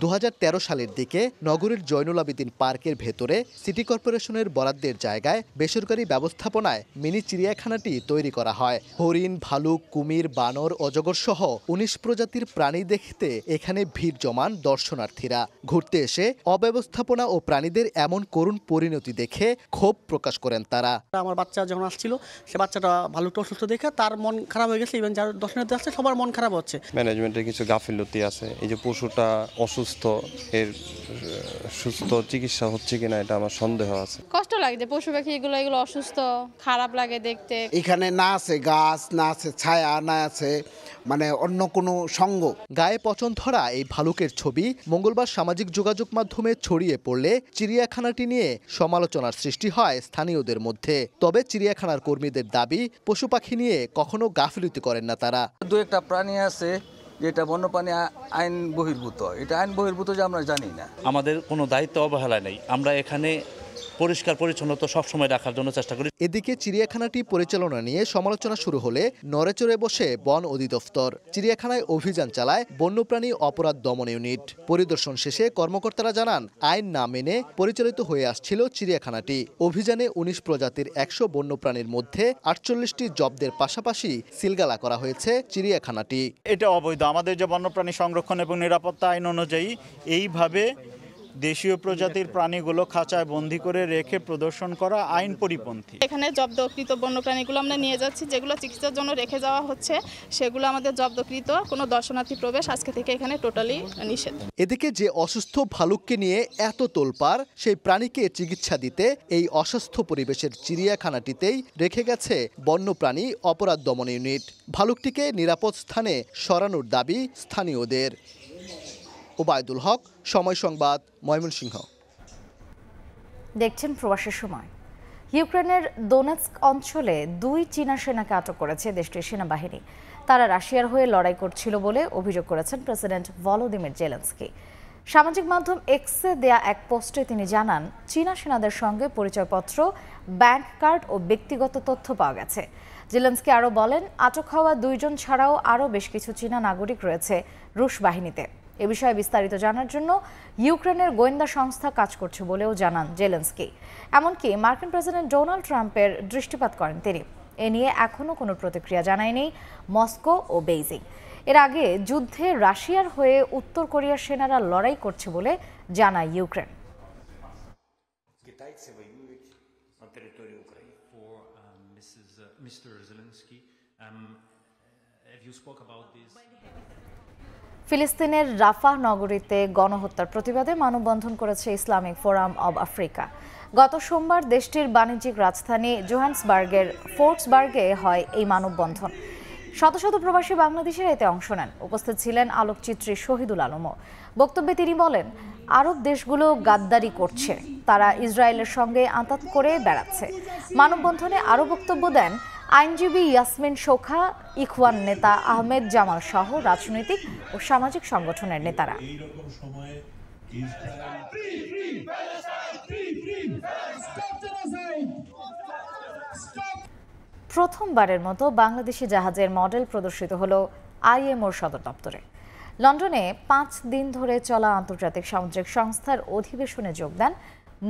2013 সালের দিকে নগরীর জয়নুল আবেদিন পার্কের ভেতরে সিটি কর্পোরেশনের বরাদ্দের জায়গায় বেসরকারি ব্যবস্থাপনায় মিনি চিড়িয়াখানাটি তৈরি করা হয়। হরিণ, ভালুক, কুমির, বানর, অজগর সহ 19 প্রজাতির প্রাণী দেখতে এখানে ভিড় জমান দর্শনার্থীরা। ঘুরতে এসে অব্যবস্থাপনা ও প্রাণীদের এমন করুণ পরিণতি দেখে ক্ষোভ প্রকাশ করেন তারা। আমার বাচ্চা যখন আসছিল, সে বাচ্চাটা ভালুকটা অসুস্থ দেখে তার মন খারাপ হয়ে গেছে। ইভেন যারা দর্শনার্থী আসছে সবার মন খারাপ হচ্ছে। ম্যানেজমেন্টের কিছু গাফিলতি আছে। এই যে পশুটা অসুস্থ, এর সুস্থ চিকিৎসা হচ্ছে কিনা এটা আমার সন্দেহ আছে। কষ্ট লাগে যে পশু পাখি এগুলো অসুস্থ, খারাপ লাগে দেখতে। এখানে না আছে গাছ, না আছে ছায়া, না আছে অন্য কোনো সঙ্গ। গায়ে পচন ধরা এই ভালুকের ছবি মঙ্গলবার সামাজিক যোগাযোগ মাধ্যমে ছড়িয়ে পড়লে চিড়িয়াখানাটি নিয়ে সমালোচনার সৃষ্টি হয় স্থানীয়দের মধ্যে। তবে চিড়িয়াখানার কর্মীদের দাবি, পশু পাখি নিয়ে কখনো গাফিলতি করেন না তারা। 2-1টা প্রাণী আছে যেটা বন্যপ্রাণী আইন বহির্ভূত, এটা আইন বহির্ভূত যে আমরা জানি না। আমাদের কোনো দায়িত্ব অবহেলা নেই। আমরা এখানে পরিষ্কার পরিচ্ছন্নতা সবসময় রাখার জন্য চেষ্টা করি। এদিকে চিড়িয়াখানাটি পরিচালনা নিয়ে সমালোচনা শুরু হলে নড়েচড়ে বসে বন অধিদপ্তর। চিড়িয়াখানায় অভিযান চালায় বন্যপ্রাণী অপরাধ দমন ইউনিট। পরিদর্শন শেষে কর্মকর্তারা জানান, আইন না মেনে পরিচালিত হয়ে আসছিল চিড়িয়াখানাটি। অভিযানে ১৯ প্রজাতির ১০০ বন্যপ্রাণীর মধ্যে ৪৮টি জব্দের পাশাপাশি সিলগালা করা হয়েছে চিড়িয়াখানাটি। এটা অবৈধ। আমাদের যে বন্যপ্রাণী সংরক্ষণ এবং নিরাপত্তা আইন অনুযায়ী এইভাবে দেশীয় প্রজাতির প্রাণীগুলো খাঁচায় বন্দি করে রেখে প্রদর্শন করা আইন পরিপন্থী। এখানে জব্দকৃত বন্যপ্রাণীগুলো আমরা নিয়ে যাচ্ছি, যেগুলো চিকিৎসার জন্য রেখে যাওয়া হচ্ছে সেগুলো আমাদের জব্দকৃত। কোনো দর্শনার্থী প্রবেশ আজকে থেকে এখানে টোটালি নিষেধ। এদিকে যে অসুস্থ ভালুককে নিয়ে এত তোলপাড়, সেই প্রাণীকে চিকিৎসা দিতে এই অসুস্থ পরিবেশের চিড়িয়াখানাটিতেই রেখে গেছে বন্যপ্রাণী অপরাধ দমন ইউনিট। ভালুকটিকে নিরাপদ স্থানে সরানোর দাবি স্থানীয়দের। ওবায়দুল হক, সময় সংবাদ, ময়মনসিংহ। দেখছেন প্রবাসের সময়। ইউক্রেনের দোনেৎস্ক অঞ্চলে ২ চীনা সেনাকে আটক করেছে দেশটির সেনাবাহিনী। তারা রাশিয়ার হয়ে লড়াই করছিল বলে অভিযোগ করেছেন প্রেসিডেন্ট ভলোদিমির জেলেনস্কি। সামাজিক মাধ্যম এক্সে দেয়া এক পোস্টে তিনি জানান, চীনা সেনাদের সঙ্গে পরিচয়পত্র, ব্যাংক কার্ড ও ব্যক্তিগত তথ্য পাওয়া গেছে। জেলেনস্কি আরও বলেন, আটক হওয়া ২ জন ছাড়াও আরও বেশ কিছু চীনা নাগরিক রয়েছে রুশ বাহিনীতে। এ বিষয়ে বিস্তারিত জানার জন্য ইউক্রেনের গোয়েন্দা সংস্থা কাজ করছে বলেও জানান জেলেনস্কি। এমনকি মার্কিন প্রেসিডেন্ট ডোনাল্ড ট্রাম্পের দৃষ্টিপাত করেন তিনি। এ নিয়ে এখনও কোনো প্রতিক্রিয়া জানায়নি মস্কো ও বেইজিং। এর আগে যুদ্ধে রাশিয়ার হয়ে উত্তর কোরিয়ার সেনারা লড়াই করছে বলে জানায় ইউক্রেন। ফিলিস্তিনের রাফাহ নগরীতে গণহত্যার প্রতিবাদে মানববন্ধন করেছে ইসলামিক ফোরাম অব আফ্রিকা। গত সোমবার দেশটির বাণিজ্যিক রাজধানী জোহান্সবার্গের ফোর্টসবার্গে হয় এই মানববন্ধন। শত শত প্রবাসী বাংলাদেশিরা এতে অংশ নেন। উপস্থিত ছিলেন আলোকচিত্রী শহীদুল আলমও। বক্তব্যে তিনি বলেন, আরব দেশগুলো গাদ্দারি করছে, তারা ইসরায়েলের সঙ্গে আঁতাত করে বেড়াচ্ছে। মানববন্ধনে আরও বক্তব্য দেন আইনজীবী ইয়াসমিন শোখা, ইখওয়ান নেতা আহমেদ জামাল সহ রাজনৈতিক ও সামাজিক সংগঠনের নেতারা। প্রথমবারের মতো বাংলাদেশি জাহাজের মডেল প্রদর্শিত হলো আইএমওর সদর দপ্তরে। লন্ডনে ৫ দিন ধরে চলা আন্তর্জাতিক সামুদ্রিক সংস্থার অধিবেশনে যোগ দেন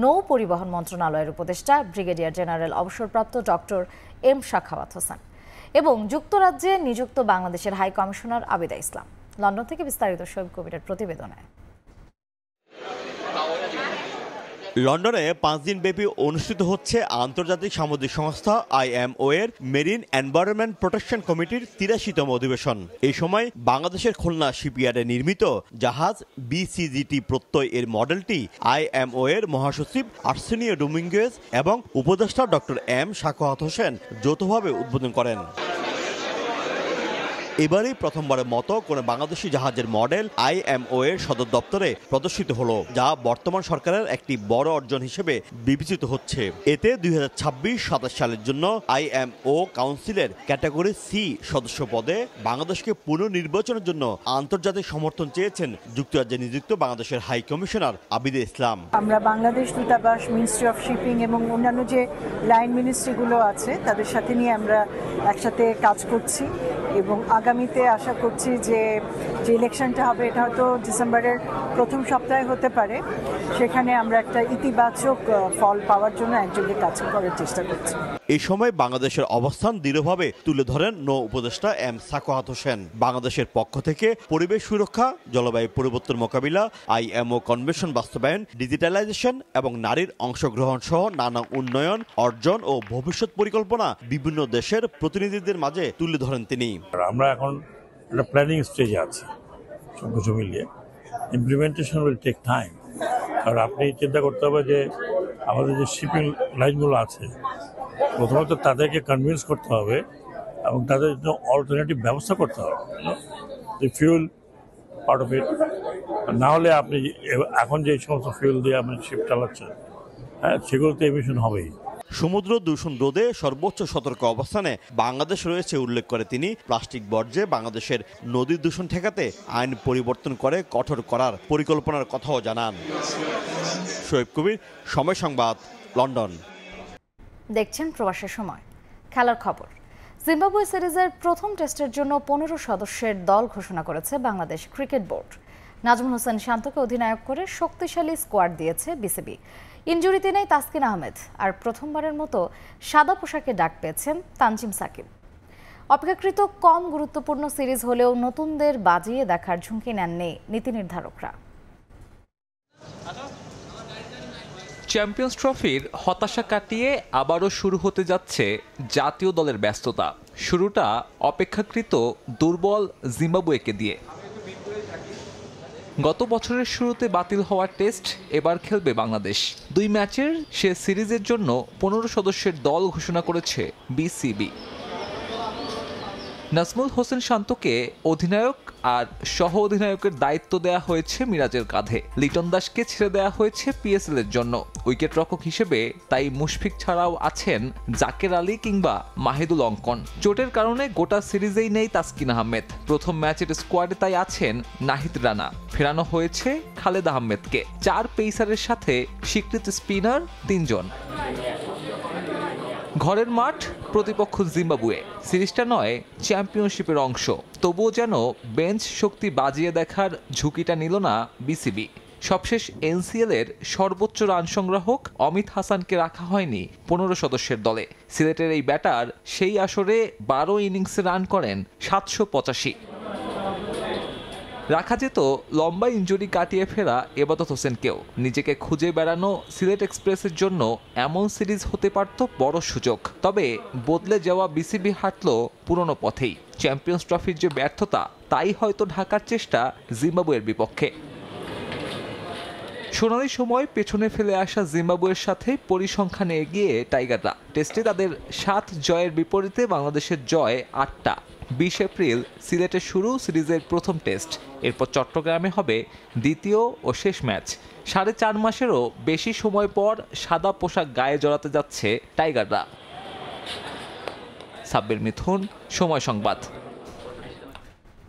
নৌ পরিবহন মন্ত্রণালয়ের উপদেষ্টা ব্রিগেডিয়ার জেনারেল অবসরপ্রাপ্ত ডক্টর এম সাখাওয়াত হোসেন এবং যুক্তরাজ্যে নিযুক্ত বাংলাদেশের হাই কমিশনার আবিদা ইসলাম। লন্ডন থেকে বিস্তারিত শোয়েব কবিরের প্রতিবেদনে। লন্ডনে ৫ দিনব্যাপী অনুষ্ঠিত হচ্ছে আন্তর্জাতিক সামুদ্রিক সংস্থা আইএমও এর মেরিন এনভায়রনমেন্ট প্রোটেকশন কমিটির ৮৩তম অধিবেশন। এই সময় বাংলাদেশের খুলনা শিপইয়ার্ডে নির্মিত জাহাজ বিসিজিটি প্রত্যয় এর মডেলটি আইএমও এর মহাসচিব আর্সেনিও ডোমিঙ্গুয়েজ এবং উপদেষ্টা ডক্টর এম সাখাওয়াত হোসেন যৌথভাবে উদ্বোধন করেন। এবারই প্রথমবারের মতো কোনো বাংলাদেশি জাহাজের মডেল আইএমও এর সদর দপ্তরে প্রদর্শিত হলো, যা বর্তমান সরকারের একটি বড় অর্জন হিসেবে বিবেচিত হচ্ছে। এতে ২০২৬-২৭ সালের জন্য আইএমও কাউন্সিলের ক্যাটাগরি সি সদস্য পদে বাংলাদেশকে পুনর্নির্বাচনের জন্য আন্তর্জাতিক সমর্থন চেয়েছেন যুক্তরাজ্যে নিযুক্ত বাংলাদেশের হাই কমিশনার আবিদা ইসলাম। আমরা বাংলাদেশ দূতাবাস, মিনিস্ট্রি অফ শিপিং এবং অন্যান্য যে লাইন মিনিস্ট্রিগুলো আছে তাদের সাথে নিয়ে আমরা একসাথে কাজ করছি এবং আগামীতে আশা করছি যে ইলেকশনটা হবে এটা হয়তো ডিসেম্বরের প্রথম সপ্তাহে হতে পারে, সেখানে আমরা একটা ইতিবাচক ফল পাওয়ার জন্য একযোগে কাজ করার চেষ্টা করছি। এই সময় বাংলাদেশের অবস্থান দৃঢ়ভাবে তুলে ধরেন নৌ উপদেষ্টা এম সাখাওয়াত হোসেন। বাংলাদেশের পক্ষ থেকে পরিবেশ সুরক্ষা, জলবায়ু পরিবর্তন মোকাবিলা, আইএমও কনভেনশন বাস্তবায়ন, ডিজিটালাইজেশন এবং নারীর অংশগ্রহণ সহ নানা উন্নয়ন, অর্জন ও ভবিষ্যৎ পরিকল্পনা বিভিন্ন দেশের প্রতিনিধিদের মাঝে তুলে ধরেন তিনি। আমরা এখন একটা প্ল্যানিং স্টেজে আছি সব কিছু মিলিয়ে। Implementation will take time. কারণ আপনি চিন্তা করতে হবে যে আমাদের যে শিপিং লাইনগুলো আছে, প্রথমত তাদেরকে কনভিন্স করতে হবে এবং তাদের জন্য অল্টারনেটিভ ব্যবস্থা করতে হবে, ফিউল পার্ট অফ ইট। না হলে আপনি এখন যে সমস্ত ফিউল দিয়ে আপনি শিপ চালাচ্ছেন, হ্যাঁ, সেগুলোতে এমিশন হবেই। সমুদ্র দূষণ রোধে সর্বোচ্চ সতর্ক অবস্থানে বাংলাদেশ রয়েছে উল্লেখ করে তিনি প্লাস্টিক বর্জ্যে বাংলাদেশের নদী দূষণ ঠেকাতে আইন পরিবর্তন করে কঠোর করার পরিকল্পনার কথাও জানান। শোয়েব কবির, সময় সংবাদ, লন্ডন। দেখছেন প্রবাসের সময়। খেলার খবর। জিম্বাবুয়ে সিরিজের প্রথম টেস্টের জন্য 15 সদস্যের দল ঘোষণা করেছে বাংলাদেশ ক্রিকেট বোর্ড। নাজমুল হোসেন শান্তকে অধিনায়ক করে শক্তিশালী স্কোয়াড দিয়েছে বিসিবি। ইনজুরিতে নেই তাসকিন আহমেদ, আর প্রথমবারের মতো সাদা পোশাকে ডাক পেয়েছেন তানজিম সাকিব। অপেক্ষাকৃত কম গুরুত্বপূর্ণ সিরিজ হলেও নতুনদের বাজিয়ে দেখার ঝুঁকি নেননি নীতি নির্ধারকরা। চ্যাম্পিয়ন্স ট্রফির হতাশা কাটিয়ে আবারও শুরু হতে যাচ্ছে জাতীয় দলের ব্যস্ততা। শুরুটা অপেক্ষাকৃত দুর্বল জিম্বাবুয়েকে দিয়ে। গত বছরের শুরুতে বাতিল হওয়া টেস্ট এবার খেলবে বাংলাদেশ। 2 ম্যাচের সে সিরিজের জন্য 15 সদস্যের দল ঘোষণা করেছে বিসিবি। নাজমুল হোসেন শান্তকে অধিনায়ক আর সহ অধিনায়কের দায়িত্ব দেয়া হয়েছে মিরাজের কাঁধে। লিটন দাসকে ছেড়ে দেয়া হয়েছে পিএসএল এর জন্য। উইকেট রক্ষক হিসেবে তাই মুশফিক ছাড়াও আছেন জাকের আলী কিংবা মাহিদুল অঙ্কন। চোটের কারণে গোটা সিরিজেই নেই তাসকিন আহমেদ। প্রথম ম্যাচের স্কোয়াডে তাই আছেন নাহিদ রানা। ফেরানো হয়েছে খালেদ আহমেদকে। 4 পেসারের সাথে স্বীকৃত স্পিনার 3 জন। ঘরের মাঠ, প্রতিপক্ষ জিম্বাবুয়ে। সিরিজটা নয় চ্যাম্পিয়নশিপের অংশ, তবুও যেন বেঞ্চ শক্তি বাজিয়ে দেখার ঝুঁকিটা নিল না বিসিবি। সবশেষ এনসিএল এর সর্বোচ্চ রান সংগ্রাহক অমিত হাসানকে রাখা হয়নি 15 সদস্যের দলে। সিলেটের এই ব্যাটার সেই আসরে 12 ইনিংসে রান করেন 785। রাখা যেত লম্বা ইনজুরি কাটিয়ে ফেরা এবাদত হোসেনকেও। নিজেকে খুঁজে বেড়ানো সিলেট এক্সপ্রেসের জন্য এমন সিরিজ হতে পারত বড় সুযোগ। তবে বদলে যাওয়া বিসিবি হাঁটল পুরনো পথেই। চ্যাম্পিয়ন্স ট্রফির যে ব্যর্থতা, তাই হয়তো ঢাকার চেষ্টা জিম্বাবুয়ের বিপক্ষে। সোনালি সময় পেছনে ফেলে আসা জিম্বাবুয়ের সাথে পরিসংখ্যানে এগিয়ে টাইগাররা। টেস্টে তাদের 7 জয়ের বিপরীতে বাংলাদেশের জয় 8টা। 20 এপ্রিল সিলেটে শুরু সিরিজের প্রথম টেস্ট। এরপর চট্টগ্রামে হবে দ্বিতীয় ও শেষ ম্যাচ। 4.5 মাসেরও বেশি সময় পর সাদা পোশাক গায়ে জড়াতে যাচ্ছে টাইগাররা। সাব্বির মিথুন, সময় সংবাদ।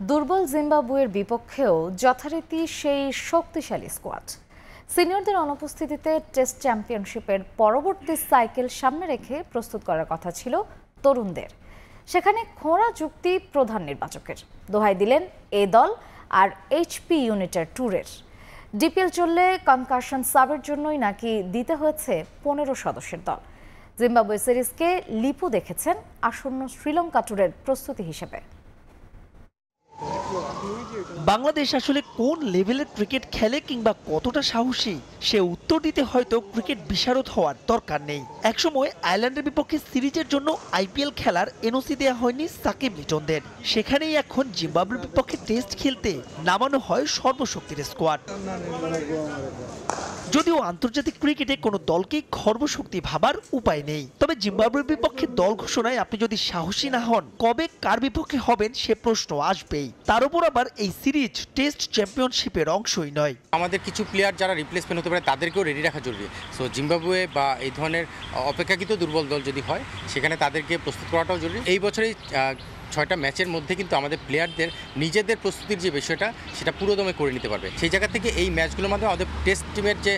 দুর্বল জিম্বাবুয়ের বিপক্ষেও যথারীতি সেই শক্তিশালী স্কোয়াড। সিনিয়রদের অনুপস্থিতিতে টেস্ট চ্যাম্পিয়নশিপের পরবর্তী সাইকেল সামনে রেখে প্রস্তুত করার কথা ছিল তরুণদের। সেখানে খোঁড়া যুক্তি প্রধান নির্বাচকের। দোহাই দিলেন এ দল আর এইচপি ইউনিটের ট্যুরের। ডিপিএল চললে কনকাশন সাবের জন্যই নাকি দিতে হয়েছে 15 সদস্যের দল। জিম্বাবুয়ে সিরিজকে লিপু দেখেছেন আসন্ন শ্রীলঙ্কা ট্যুরের প্রস্তুতি হিসেবে। বাংলাদেশ আসলে কোন লেভেলের ক্রিকেট খেলে কিংবা কতটা সাহসী, সে উত্তর দিতে হয়তো ক্রিকেট বিশারদ হওয়ার দরকার নেই। একসময় আয়ারল্যান্ডের বিপক্ষে সিরিজের জন্য আইপিএল খেলার এনওসি দেওয়া হয়নি সাকিব লিটনদের। সেখানেই এখন জিম্বাবুয়ের বিপক্ষে টেস্ট খেলতে নামানো হয় সর্বশক্তির স্কোয়াড। যদিও আন্তর্জাতিক ক্রিকেটে কোনো দলকেই সর্বশক্তি ভাবার উপায় নেই, তবে জিম্বাবুয়ের বিপক্ষে দল ঘোষণায় আপনি যদি সাহসী না হন, কবে কার বিপক্ষে হবেন সে প্রশ্ন আসবেই। তার উপর আবার এই সিরিজ টেস্ট চ্যাম্পিয়নশিপের অংশই নয়। আমাদের কিছু প্লেয়ার যারা রিপ্লেসমেন্ট হতে পারে তাদেরকেও রেডি রাখা জরুরি। সো জিম্বাবুয়ে বা এই ধরনের অপেক্ষাকৃত দুর্বল দল যদি হয়, সেখানে তাদেরকে প্রস্তুত করাটাও জরুরি। এই বছরেই 6টা ম্যাচের মধ্যে কিন্তু আমাদের প্লেয়ারদের নিজেদের প্রস্তুতির যে বিষয়টা, সেটা পুরোদমে করে নিতে পারবে। সেই জায়গা থেকে এই ম্যাচগুলোর মাধ্যমে আমাদের টেস্ট টিমের যে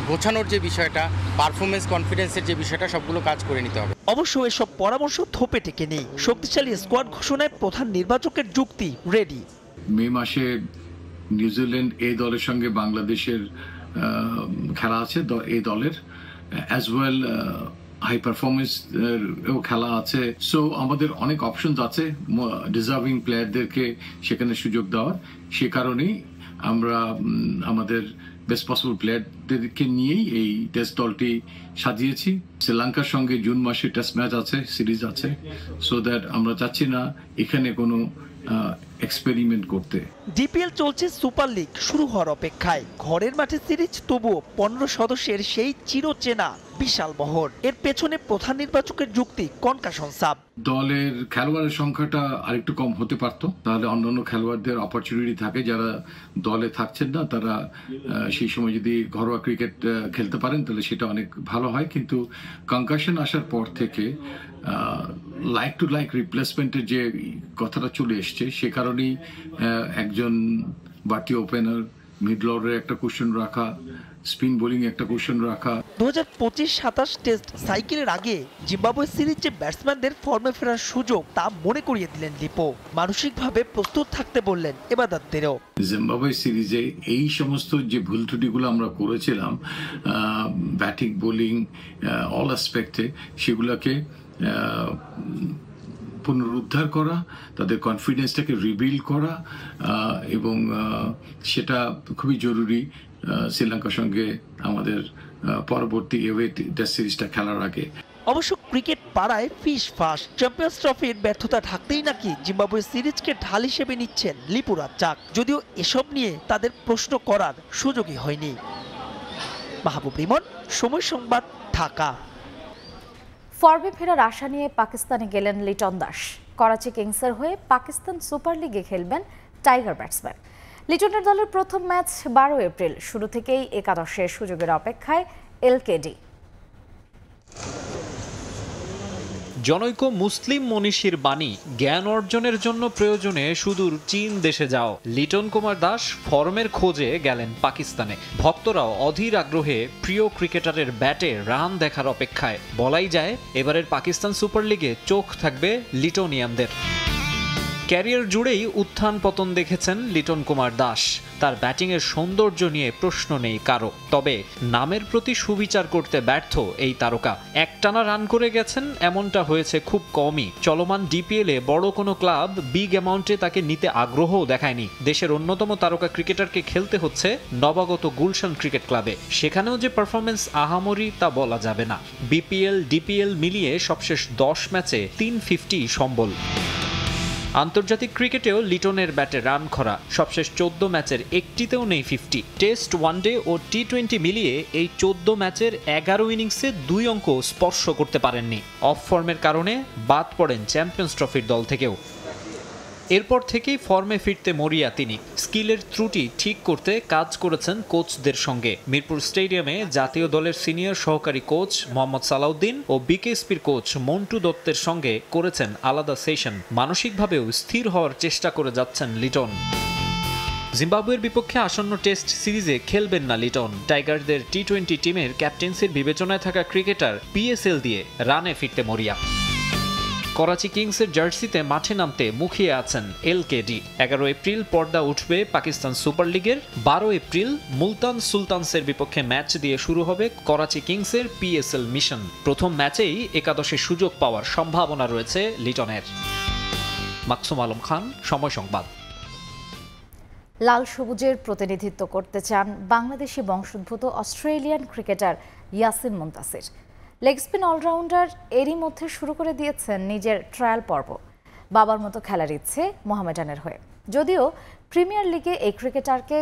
গোছানোর যে বিষয়টা, পারফরমেন্স কনফিডেন্সের যে বিষয়টা, সবগুলো কাজ করে নিতে হবে। অবশ্য এসব পরামর্শ থোপে টেকে নেই। শক্তিশালী স্কোয়াড ঘোষণায় প্রধান নির্বাচকের যুক্তি রেডি। মে মাসে নিউজিল্যান্ড এই দলের সঙ্গে বাংলাদেশের খেলা আছে, এই দলের অ্যাজ ওয়েল হাই পারফরমেন্স খেলা আছে। সো আমাদের অনেক অপশনস আছে ডিজার্ভিং প্লেয়ারদেরকে সেখানে সুযোগ দেওয়ার। সে কারণেই আমরা আমাদের বেস্ট পসিবল প্লেয়ারদেরকে নিয়েই এই টেস্ট দলটি সাজিয়েছি। শ্রীলঙ্কার সঙ্গে জুন মাসে টেস্ট ম্যাচ আছে, সিরিজ আছে। সো দ্যাট আমরা চাচ্ছি না এখানে কোনো এক্সপেরিমেন্ট করতে। ডিপিএল চলছে, সুপার লিগ শুরু হওয়ার অপেক্ষায়। ঘরের মাঠে সিরিজ, তবুও 15 সদস্যের সেই চিরচেনা বিশাল বহর। এর পেছনে প্রধান নির্বাচকের যুক্তি কনকাশন সাব। দলের খেলোয়াড়ের সংখ্যাটা আরেকটু কম হতে পারতো, তাহলে অন্যান্য খেলোয়াড়দের অপরচুনিটি থাকে যারা দলে থাকছেন না, তারা সেই সময় যদি ঘরোয়া ক্রিকেট খেলতে পারেন তাহলে সেটা অনেক ভালো হয়। কিন্তু কনকাশন আসার পর থেকে লাইক টু লাইক রিপ্লেসমেন্টের যে কথাটা চলে এসছে, সে কারণেই একজন বাড়তি ওপেনার মিডল অর্ডারে একটা কোশ্চেন রাখা, স্পিন বোলিং একটা কোশ্চেন রাখা। 2025-27 টেস্ট সাইকেলের আগে জিম্বাবুয়ে সিরিজ যে ব্যাটসম্যানদের ফর্মে ফেরার সুযোগ তা মনে করিয়ে দিলেন লিপো। মানসিকভাবে প্রস্তুত থাকতে বললেন এবাদতদেরও। জিম্বাবুয়ে সিরিজে এই সমস্ত যে ভুল ত্রুটিগুলো আমরা করেছিলাম ব্যাটিং বোলিং অল অ্যাসপেক্টে, সেগুলোকে পুনরুদ্ধার করা, তাদের কনফিডেন্সটাকে রিবিল্ড করা, এবং সেটা খুবই জরুরি শ্রীলঙ্কার সঙ্গে আমাদের পরবর্তী এওয়ে টেস্ট সিরিজটা খেলার আগে। অবশ্য ক্রিকেট পাড়ায় ফিস ফাস, চ্যাম্পিয়ন্স ট্রফির ব্যর্থতা ঢাকতেই নাকি জিম্বাবুয়ে সিরিজকে ঢাল হিসেবে নিচ্ছেন লিপু রাজ্জাক, যদিও এসব নিয়ে তাদের প্রশ্ন করার সুযোগই হয়নি। মাহবুব রিমন, সময় সংবাদ, ঢাকা। ফর্মে ফেরার আশা নিয়ে পাকিস্তানে গেলেন লিটন দাস। করাচি কিংসের হয়ে পাকিস্তান সুপার লিগে খেলবেন টাইগার ব্যাটসম্যান। লিটনের দলের প্রথম ম্যাচ 12 এপ্রিল। শুরু থেকেই একাদশের সুযোগের অপেক্ষায় এলকেডি। জনৈক মুসলিম মনীষীর বাণী, জ্ঞান অর্জনের জন্য প্রয়োজনে সুদূর চীন দেশে যাও। লিটন কুমার দাস ফর্মের খোঁজে গেলেন পাকিস্তানে। ভক্তরাও অধীর আগ্রহে প্রিয় ক্রিকেটারের ব্যাটে রান দেখার অপেক্ষায়। বলাই যায় এবারের পাকিস্তান সুপার লিগে চোখ থাকবে লিটনিয়ানদের। ক্যারিয়ার জুড়েই উত্থান পতন দেখেছেন লিটন কুমার দাস। তার ব্যাটিংয়ের সৌন্দর্য নিয়ে প্রশ্ন নেই কারো, তবে নামের প্রতি সুবিচার করতে ব্যর্থ এই তারকা। একটানা রান করে গেছেন এমনটা হয়েছে খুব কমই। চলমান ডিপিএলে বড় কোনো ক্লাব বিগ অ্যামাউন্টে তাকে নিতে আগ্রহও দেখায়নি। দেশের অন্যতম তারকা ক্রিকেটারকে খেলতে হচ্ছে নবাগত গুলশান ক্রিকেট ক্লাবে। সেখানেও যে পারফরমেন্স আহামরি তা বলা যাবে না। বিপিএল ডিপিএল মিলিয়ে সবশেষ 10 ম্যাচে 350 সম্বল। আন্তর্জাতিক ক্রিকেটেও লিটনের ব্যাটে রান খরা। সবশেষ 14 ম্যাচের একটিতেও নেই 50। টেস্ট, ওয়ানডে ও টি20 মিলিয়ে এই 14 ম্যাচের 11 ইনিংসে 2 অঙ্ক স্পর্শ করতে পারেননি। অফ ফর্মের কারণে বাদ পড়েন চ্যাম্পিয়ন্স ট্রফির দল থেকেও। এরপর থেকেই ফর্মে ফিরতে মরিয়া তিনি। স্কিলের ত্রুটি ঠিক করতে কাজ করেছেন কোচদের সঙ্গে। মিরপুর স্টেডিয়ামে জাতীয় দলের সিনিয়র সহকারী কোচ মোহাম্মদ সালাউদ্দিন ও বিকেএসপির কোচ মন্টু দত্তের সঙ্গে করেছেন আলাদা সেশন। মানসিকভাবেও স্থির হওয়ার চেষ্টা করে যাচ্ছেন লিটন। জিম্বাবুয়ের বিপক্ষে আসন্ন টেস্ট সিরিজে খেলবেন না লিটন। টাইগারদের টি20 টিমের ক্যাপ্টেন্সির বিবেচনায় থাকা ক্রিকেটার পিএসএল দিয়ে রানে ফিরতে মরিয়া। করাচি কিংসের জার্সিতে মাঠে নামতে মুখিয়ে আছেন এলকেডি। 11 এপ্রিল পর্দা উঠবে পাকিস্তান সুপার লিগের। 12 এপ্রিল মুলতান সুলতানসের বিপক্ষে ম্যাচ দিয়ে শুরু হবে করাচি কিংসের পিএসএল মিশন। প্রথম ম্যাচেই একাদশে সুযোগ পাওয়ার সম্ভাবনা রয়েছে লিটনের। মাকসুম আলম খান, সময় সংবাদ। লাল সবুজের প্রতিনিধিত্ব করতে চান বাংলাদেশি বংশোদ্ভূত Australian cricketer Yasin Muntasir. Leg spin all rounder এরই মধ্যে শুরু করে দিয়েছেন নিজের ট্রায়াল পর্ব। বাবার মতো খেলার ইচ্ছে মোহামেডানের হয়ে। যদিও প্রিমিয়ার লিগে এই ক্রিকেটারকে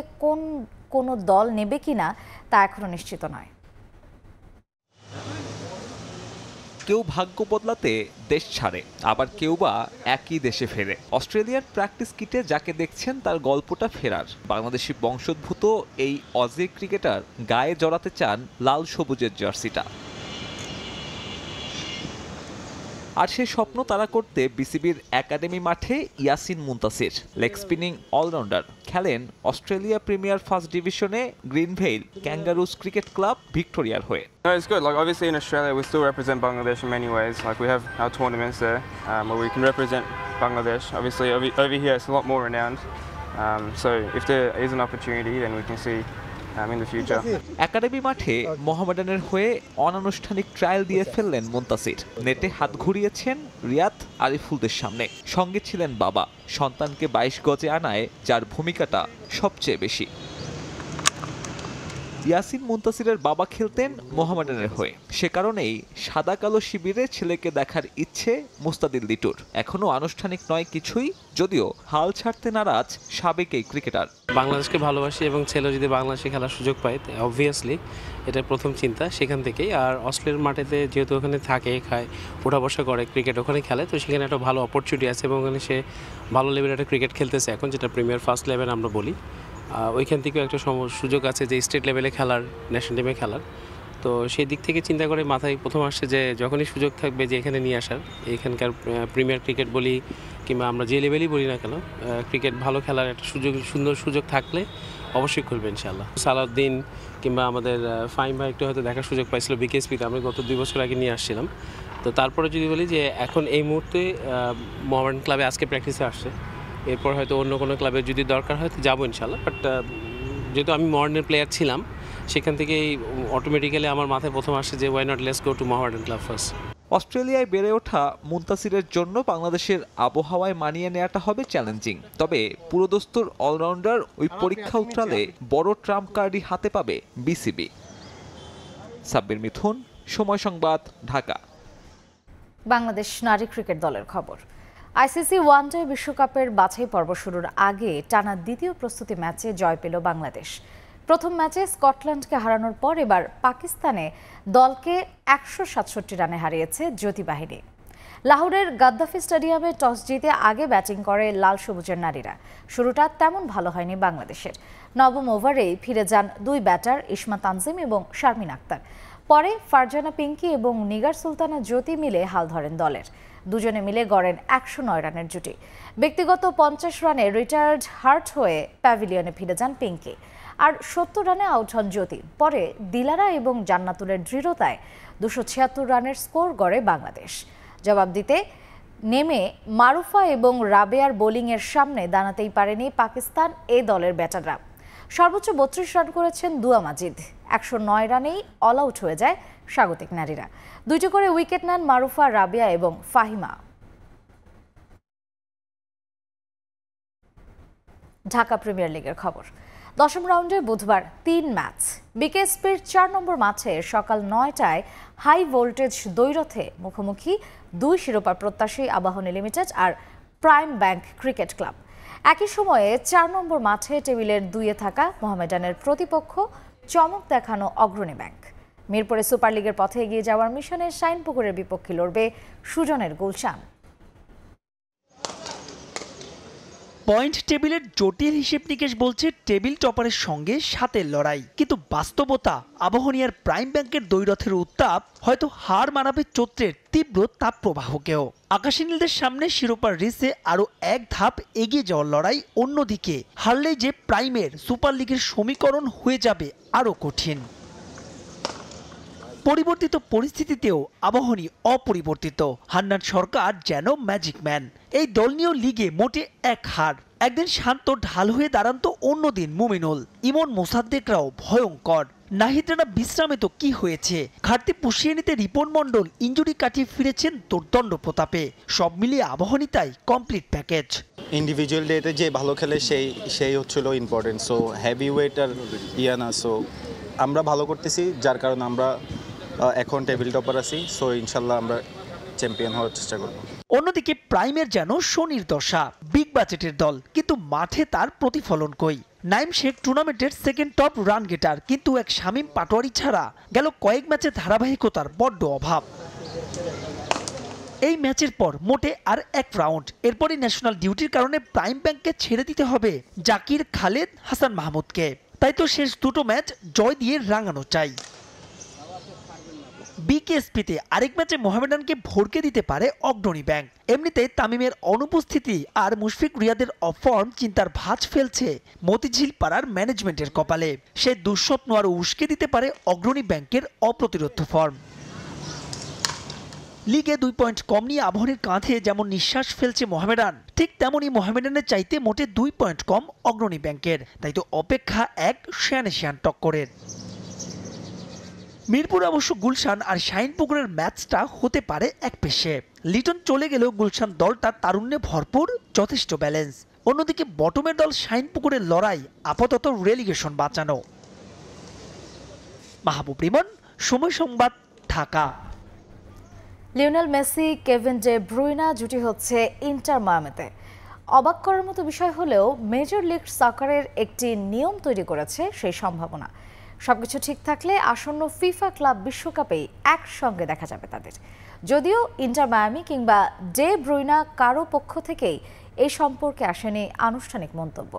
কোনো দল নেবে কিনা তা এখনো নিশ্চিত নয়। কেউ ভাগ্য বদলাতে দেশ ছাড়ে, আবার কেউ বা একই দেশে ফেরে। অস্ট্রেলিয়ার প্র্যাকটিস কিটে যাকে দেখছেন তার গল্পটা ফেরার। বাংলাদেশি বংশোদ্ভূত এই অজি ক্রিকেটার গায়ে জড়াতে চান লাল সবুজের জার্সিটা। আর সেই স্বপ্ন তারা করতে বিসিবির একাডেমি মাঠে Yasin Muntasir. Leg spinning all rounder, খেলেন অস্ট্রেলিয়া প্রিমিয়ার ফার্স্ট ডিভিশনে গ্রিনভেইল ক্যাঙ্গারুস ক্রিকেট ক্লাব ভিক্টোরিয়ার হয়ে। No, it's good. Like obviously in Australia we still represent Bangladesh in many ways. Like we have our tournaments there where we can represent Bangladesh. Obviously over here it's a lot more renowned. So if there is an opportunity then we can see in the future. Academy মাঠে মোহামেডানের হয়ে অনানুষ্ঠানিক trial দিয়ে ফেললেন মুনতাসির। নেটে হাত ঘুরিয়েছেন রিয়াদ আরিফুলদের সামনে। সঙ্গে ছিলেন বাবা। সন্তানকে 22 গজে আনায় যার ভূমিকাটা সবচেয়ে বেশি। ইয়াসিন মুনতাসিরের বাবা খেলতেন মোহামেডানের হয়ে। সে কারণেই সাদা কালো শিবিরে ছেলেকে দেখার ইচ্ছে মুস্তাদিল লিটুর। এখনো আনুষ্ঠানিক নয় কিছুই, যদিও হাল ছাড়তে নারাজ সাবেক এই ক্রিকেটার। বাংলাদেশকে ভালোবাসি এবং ছেলে যদি বাংলাদেশে খেলার সুযোগ পায় অবভিয়াসলি এটা প্রথম চিন্তা সেখান থেকেই। আর অস্ট্রেলিয়ার মাঠেতে যেহেতু ওখানে থাকে, খায়, ওঠা বসা করে, ক্রিকেট ওখানে খেলে, তো সেখানে একটা ভালো অপরচুনিটি আছে এবং ওখানে সে ভালো লেভেলের একটা ক্রিকেট খেলতেছে এখন, যেটা প্রিমিয়ার ফার্স্ট লেভেল আমরা বলি। ওইখান থেকেও একটা সুযোগ আছে যে স্টেট লেভেলে খেলার, ন্যাশনাল টিমে খেলার। তো সেই দিক থেকে চিন্তা করে মাথায় প্রথম আসছে যে যখনই সুযোগ থাকবে যে এখানে নিয়ে আসার, এখানকার প্রিমিয়ার ক্রিকেট বলি কিংবা আমরা যে লেভেলই বলি না কেন, ক্রিকেট ভালো খেলার একটা সুন্দর সুযোগ থাকলে অবশ্যই করবে ইনশাআল্লাহ। সালাউদ্দিন কিংবা আমাদের ফাহিম ভাই একটু হয়তো দেখার সুযোগ পাইছিল বিকেএসপিতে, আমি গত 2 বছর আগে নিয়ে আসছিলাম। তো তারপরে যদি বলি যে এখন এই মুহূর্তে মোহামেডান ক্লাবে আজকে প্র্যাকটিসে আসছে, এরপর হয়তো অন্য কোনো ক্লাবে যদি দরকার হয় তো যাবো ইনশাআল্লাহ। বাট যেহেতু আমি মোহামেডানের প্লেয়ার ছিলাম, সেখান থেকেই অটোমেটিক্যালি আমার মাথায় প্রথম আসে যে why not let's go to Mohammedan club first. অস্ট্রেলিয়ায় বেড়ে ওঠা মুনতাসিরের জন্য বাংলাদেশের আবহাওয়ায় মানিয়ে নেওয়াটা হবে চ্যালেঞ্জিং। তবে পুরোদস্তুর অলরাউন্ডার ওই পরীক্ষা উতরালে বড় ট্রাম্প কার্ডই হাতে পাবে বিসিবি। সাব্বির মিথুন, সময় সংবাদ, ঢাকা। বাংলাদেশ নারী ক্রিকেট দলের খবর। আইসিসি ওয়ানডে বিশ্বকাপের বাছাই পর্ব শুরুর আগে টানা দ্বিতীয় প্রস্তুতি ম্যাচে জয় পেল বাংলাদেশ। প্রথম ম্যাচে স্কটল্যান্ডকে হারানোর পর এবার পাকিস্তানে দলকে 167 রানে হারিয়েছে জ্যোতি বাহিনী। লাহোরের গাদ্দাফি স্টেডিয়ামে টস জিতে আগে ব্যাটিং করে লাল সবুজের নারীরা। শুরুটা তেমন ভালো হয়নি বাংলাদেশের। নবম ওভারেই ফিরে যান 2 ব্যাটার ইসমা তানজিম এবং শারমিন আক্তার। পরে ফারজানা পিঙ্কি এবং নিগার সুলতানা জ্যোতি মিলে হাল ধরেন দলের। দুজনে মিলে গড়েন 109 রানের জুটি। ব্যক্তিগত 50 রানে রিটায়ার্ড হার্ট হয়ে প্যাভিলিয়নে ফিরে যান পিঙ্কি, আর 70 রানে আউট হন জ্যোতি। পরে দিলারা এবং জান্নাতুলের দৃঢ়তায় 276 রানের স্কোর গড়ে বাংলাদেশ। জবাব দিতে নেমে মারুফা এবং রাবেয়ার বোলিংয়ের সামনে দাঁড়াতেই পারেনি পাকিস্তান এ দলের ব্যাটাররা। সর্বোচ্চ 32 রান করেছেন দুয়া মাজিদ। 109 রানেই অল আউট হয়ে যায় স্বাগতিক নারীরা। 2টি করে উইকেট নেন মারুফা, রাবেয়া এবং ফাহিমা। ঢাকা প্রিমিয়ার লিগের খবর। 10ম রাউন্ডে বুধবার 3 ম্যাচ। বিকেএসপির 4 নম্বর মাঠে সকাল 9টায় হাই ভোল্টেজ দ্বৈরথে মুখোমুখি 2 শিরোপার প্রত্যাশী আবাহনী লিমিটেড আর প্রাইম ব্যাংক ক্রিকেট ক্লাব। একই সময়ে 4 নম্বর মাঠে টেবিলের 2-এ থাকা মোহামেডানের প্রতিপক্ষ চমক দেখানো অগ্রণী ব্যাংক। মিরপুরে সুপার লিগের পথে এগিয়ে যাওয়ার মিশনে শাইনপুকুরের বিপক্ষে লড়বে সুজনের গুলশান। পয়েন্ট টেবিলের জটিল হিসেব নিকেশ বলছে টেবিল টপারের সঙ্গে 7-এর লড়াই, কিন্তু বাস্তবতা আবাহনী আর প্রাইম ব্যাংকের দ্বৈরথের উত্তাপ হয়তো হার মানাবে চৈত্রের তীব্র তাপ প্রবাহকেও। আকাশী নীলদের সামনে শিরোপার রেসে আরও এক ধাপ এগিয়ে যাওয়ার লড়াই। অন্যদিকে হারলেই যে প্রাইমের সুপার লিগের সমীকরণ হয়ে যাবে আরও কঠিন। পরিবর্তিত পরিস্থিতিতেও আবাহনী অপরিবর্তিত। হান্নান সরকার যেন ম্যাজিক ম্যান। এই দল নিয়েও লিগে মোটে 1 হার। একদিন শান্ত ঢাল হয়ে দাঁড়ান তো অন্যদিন মুমিনুল, ইমন মোসাদ্দেকরাও ভয়ঙ্কর। নাহিদরা বিশ্রামে তো কি হয়েছে, ঘাটতি পুষিয়ে নিতে রিপন মণ্ডল ইঞ্জুরি কাটিয়ে ফিরেছেন দুর্দণ্ড প্রতাপে। সব মিলিয়ে আবাহনী তাই কমপ্লিট প্যাকেজ। ইন্ডিভিজুয়াল ডেতে যে ভালো খেলে সেই হচ্ছিল ইম্পর্টেন্ট। সো হেভি ওয়েট আর ইয়ানা, সো আমরা ভালো করতেছি, যার কারণে আমরা এখন টেবিল টপার আছি। সো ইনশাল্লাহ আমরা চ্যাম্পিয়ন হওয়ার চেষ্টা করব। অন্যদিকে প্রাইমের যেন শনির দশা। বিগ বাজেটের দল, কিন্তু মাঠে তার প্রতিফলন কই। নাইম শেখ টুর্নামেন্টের সেকেন্ড টপ রান গেটার, কিন্তু এক শামীম পাটোয়ারি ছাড়া গেল কয়েক ম্যাচে ধারাবাহিকতার বড্ড অভাব। এই ম্যাচের পর মোটে আর 1 রাউন্ড, এরপরই ন্যাশনাল ডিউটির কারণে প্রাইম ব্যাংককে ছেড়ে দিতে হবে জাকির, খালেদ, হাসান মাহমুদকে। তাই তো শেষ 2টো ম্যাচ জয় দিয়ে রাঙানো চাই। বিকেএসপিতে আরেক ম্যাচে মোহামেডানকে ভড়কে দিতে পারে অগ্রণী ব্যাংক। এমনিতে তামিমের অনুপস্থিতি আর মুশফিক রিয়াদের অফর্ম চিন্তার ভাঁজ ফেলছে মতিঝিল পাড়ার ম্যানেজমেন্টের কপালে। সে দুঃস্বপ্ন আরও উস্কে দিতে পারে অগ্রণী ব্যাংকের অপ্রতিরোধ ফর্ম। লিগে 2 পয়েন্ট কম নিয়ে আবাহনীর কাঁধে যেমন নিঃশ্বাস ফেলছে মোহামেডান, ঠিক তেমনই মোহামেডানের চাইতে মোটে 2 পয়েন্ট কম অগ্রণী ব্যাংকের। তাই তো অপেক্ষা এক শিয়ানে শিয়ান টক্করের। মিরপুর অবশ্য গুলশান আর শাইনপুকুরের ম্যাচটা হতে পারে এক পেশে। লিটন চলে গেলেও গুলশান দলটা তারুণ্যে ভরপুর, যথেষ্ট ব্যালেন্স। অন্যদিকে বটমের দল শাইনপুকুরের লড়াই আপাতত রেলিগেশন বাঁচানো। মাহবুব রিমন, সময় সংবাদ, Dhaka. Lionel Messi, Kevin De Bruyne জুটি হচ্ছে ইন্টার মায়ামিতে। অবাক করার মতো বিষয় হলেও মেজর লিগ সকারের একটি নিয়ম তৈরি করেছে সেই সম্ভাবনা। সবকিছু ঠিক থাকলে আসন্ন ফিফা ক্লাব বিশ্বকাপেই একসঙ্গে দেখা যাবে তাদের। যদিও ইন্টার মায়ামি কিংবা ডে ব্রুইনা কারো পক্ষ থেকেই এই সম্পর্কে আসেনি আনুষ্ঠানিক মন্তব্য।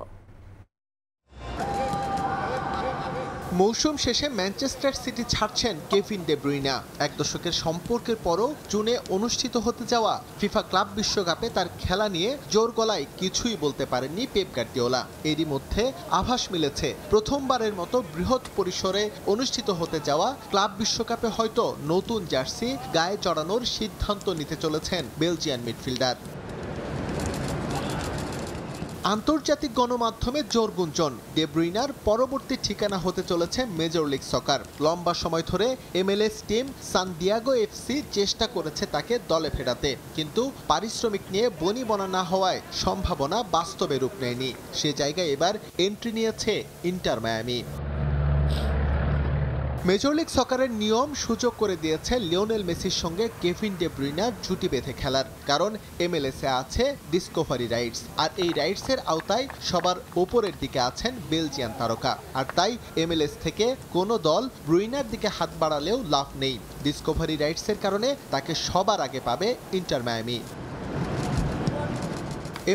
মৌসুম শেষে ম্যানচেস্টার সিটি ছাড়ছেন কেভিন ডে ব্রুইনা। এক দশকের সম্পর্কের পরও জুনে অনুষ্ঠিত হতে যাওয়া ফিফা ক্লাব বিশ্বকাপে তার খেলা নিয়ে জোর গলায় কিছুই বলতে পারেননি পেপ গার্দিওলা। এরই মধ্যে আভাস মিলেছে প্রথমবারের মতো বৃহৎ পরিসরে অনুষ্ঠিত হতে যাওয়া ক্লাব বিশ্বকাপে হয়তো নতুন জার্সি গায়ে চড়ানোর সিদ্ধান্ত নিতে চলেছেন বেলজিয়ান মিডফিল্ডার। আন্তর্জাতিক গণমাধ্যমে জোর গুঞ্জন, ডে ব্রুইনার পরবর্তী ঠিকানা হতে চলেছে মেজর লিগ সকার। লম্বা সময় ধরে MLS team San Diego FC চেষ্টা করেছে তাকে দলে ফেরাতে, কিন্তু পারিশ্রমিক নিয়ে বনিবনা না হওয়ায় সম্ভাবনা বাস্তবে রূপ নেয়নি। সে জায়গায় এবার এন্ট্রি নিয়েছে ইন্টার মায়ামি। মেজর লিগ সকারের নিয়ম সুযোগ করে দিয়েছে লিওনেল মেসির সঙ্গে কেভিন ডে ব্রুইনার জুটি বেঁধে খেলার, কারণ MLS-এ আছে ডিসকভারি রাইটস, আর এই রাইটসের আওতায় সবার ওপরের দিকে আছেন বেলজিয়ান তারকা। আর তাই MLS থেকে কোনো দল ব্রুইনার দিকে হাত বাড়ালেও লাভ নেই। ডিসকভারি রাইটসের কারণে তাকে সবার আগে পাবে ইন্টার মায়ামি।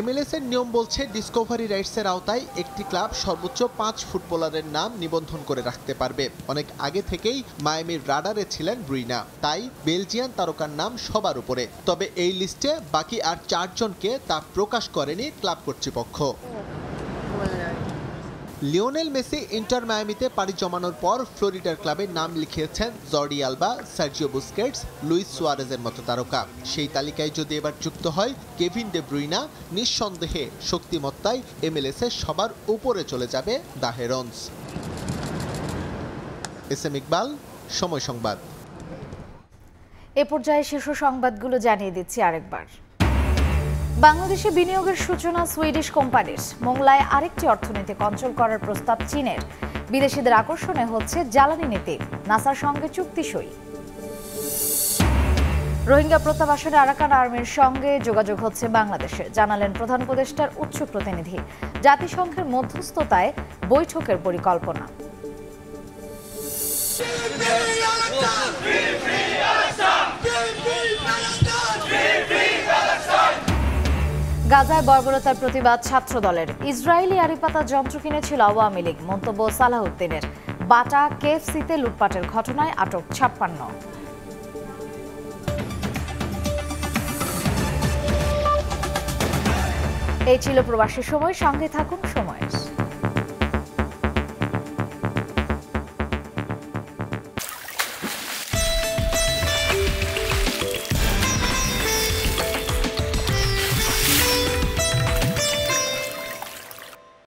MLS-এর নিয়ম বলছে ডিসকভারি রাইটসের আওতায় একটি ক্লাব সর্বোচ্চ 5 ফুটবলারের নাম নিবন্ধন করে রাখতে পারবে। অনেক আগে থেকেই মায়ামির রাডারে ছিলেন ব্রুইনা, তাই বেলজিয়ান তারকার নাম সবার উপরে। তবে এই লিস্টে বাকি আর 4 জনকে তা প্রকাশ করেনি ক্লাব কর্তৃপক্ষ। লিওনেল মেসি ইন্টার মায়ামিতে পাড়ি জমানোর পর ফ্লোরিডার ক্লাবে নাম লিখিয়েছেন Jordi Alba, Sergio Busquets, Luis সুয়ারেজের মতো তারকা। সেই তালিকায় যদি এবার যুক্ত হয় কেভিন ডে ব্রুইনা, নিঃসন্দেহে শক্তিমত্তায় MLS-এ সবার উপরে চলে যাবে দ্য হেরন্স। SM ইকবাল, সময় সংবাদ। এ পর্যায়ে শীর্ষ সংবাদগুলো জানিয়ে দিচ্ছি আরেকবার। বাংলাদেশে বিনিয়োগের সূচনা সুইডিশ কোম্পানির। মোংলায় আরেকটি অর্থনৈতিক অঞ্চল করার প্রস্তাব চীনের। বিদেশিদের আকর্ষণে হচ্ছে জ্বালানি নীতি। নাসার সঙ্গে চুক্তি সই। রোহিঙ্গা প্রত্যাবাসনে আরাকান আর্মির সঙ্গে যোগাযোগ হচ্ছে বাংলাদেশে, জানালেন প্রধান উপদেষ্টার উচ্চ প্রতিনিধি। জাতিসংঘের মধ্যস্থতায় বৈঠকের পরিকল্পনা। গাজায় বর্বরতার প্রতিবাদ ছাত্র দলের। ইসরায়েলি আড়িপাতা যন্ত্র কিনেছিল আওয়ামী লীগ, মন্তব্য সালাহউদ্দিনের। বাটা KFC-তে লুটপাটের ঘটনায় আটক 56। এই ছিল প্রবাসী সময়, সঙ্গে থাকুন সময়ের।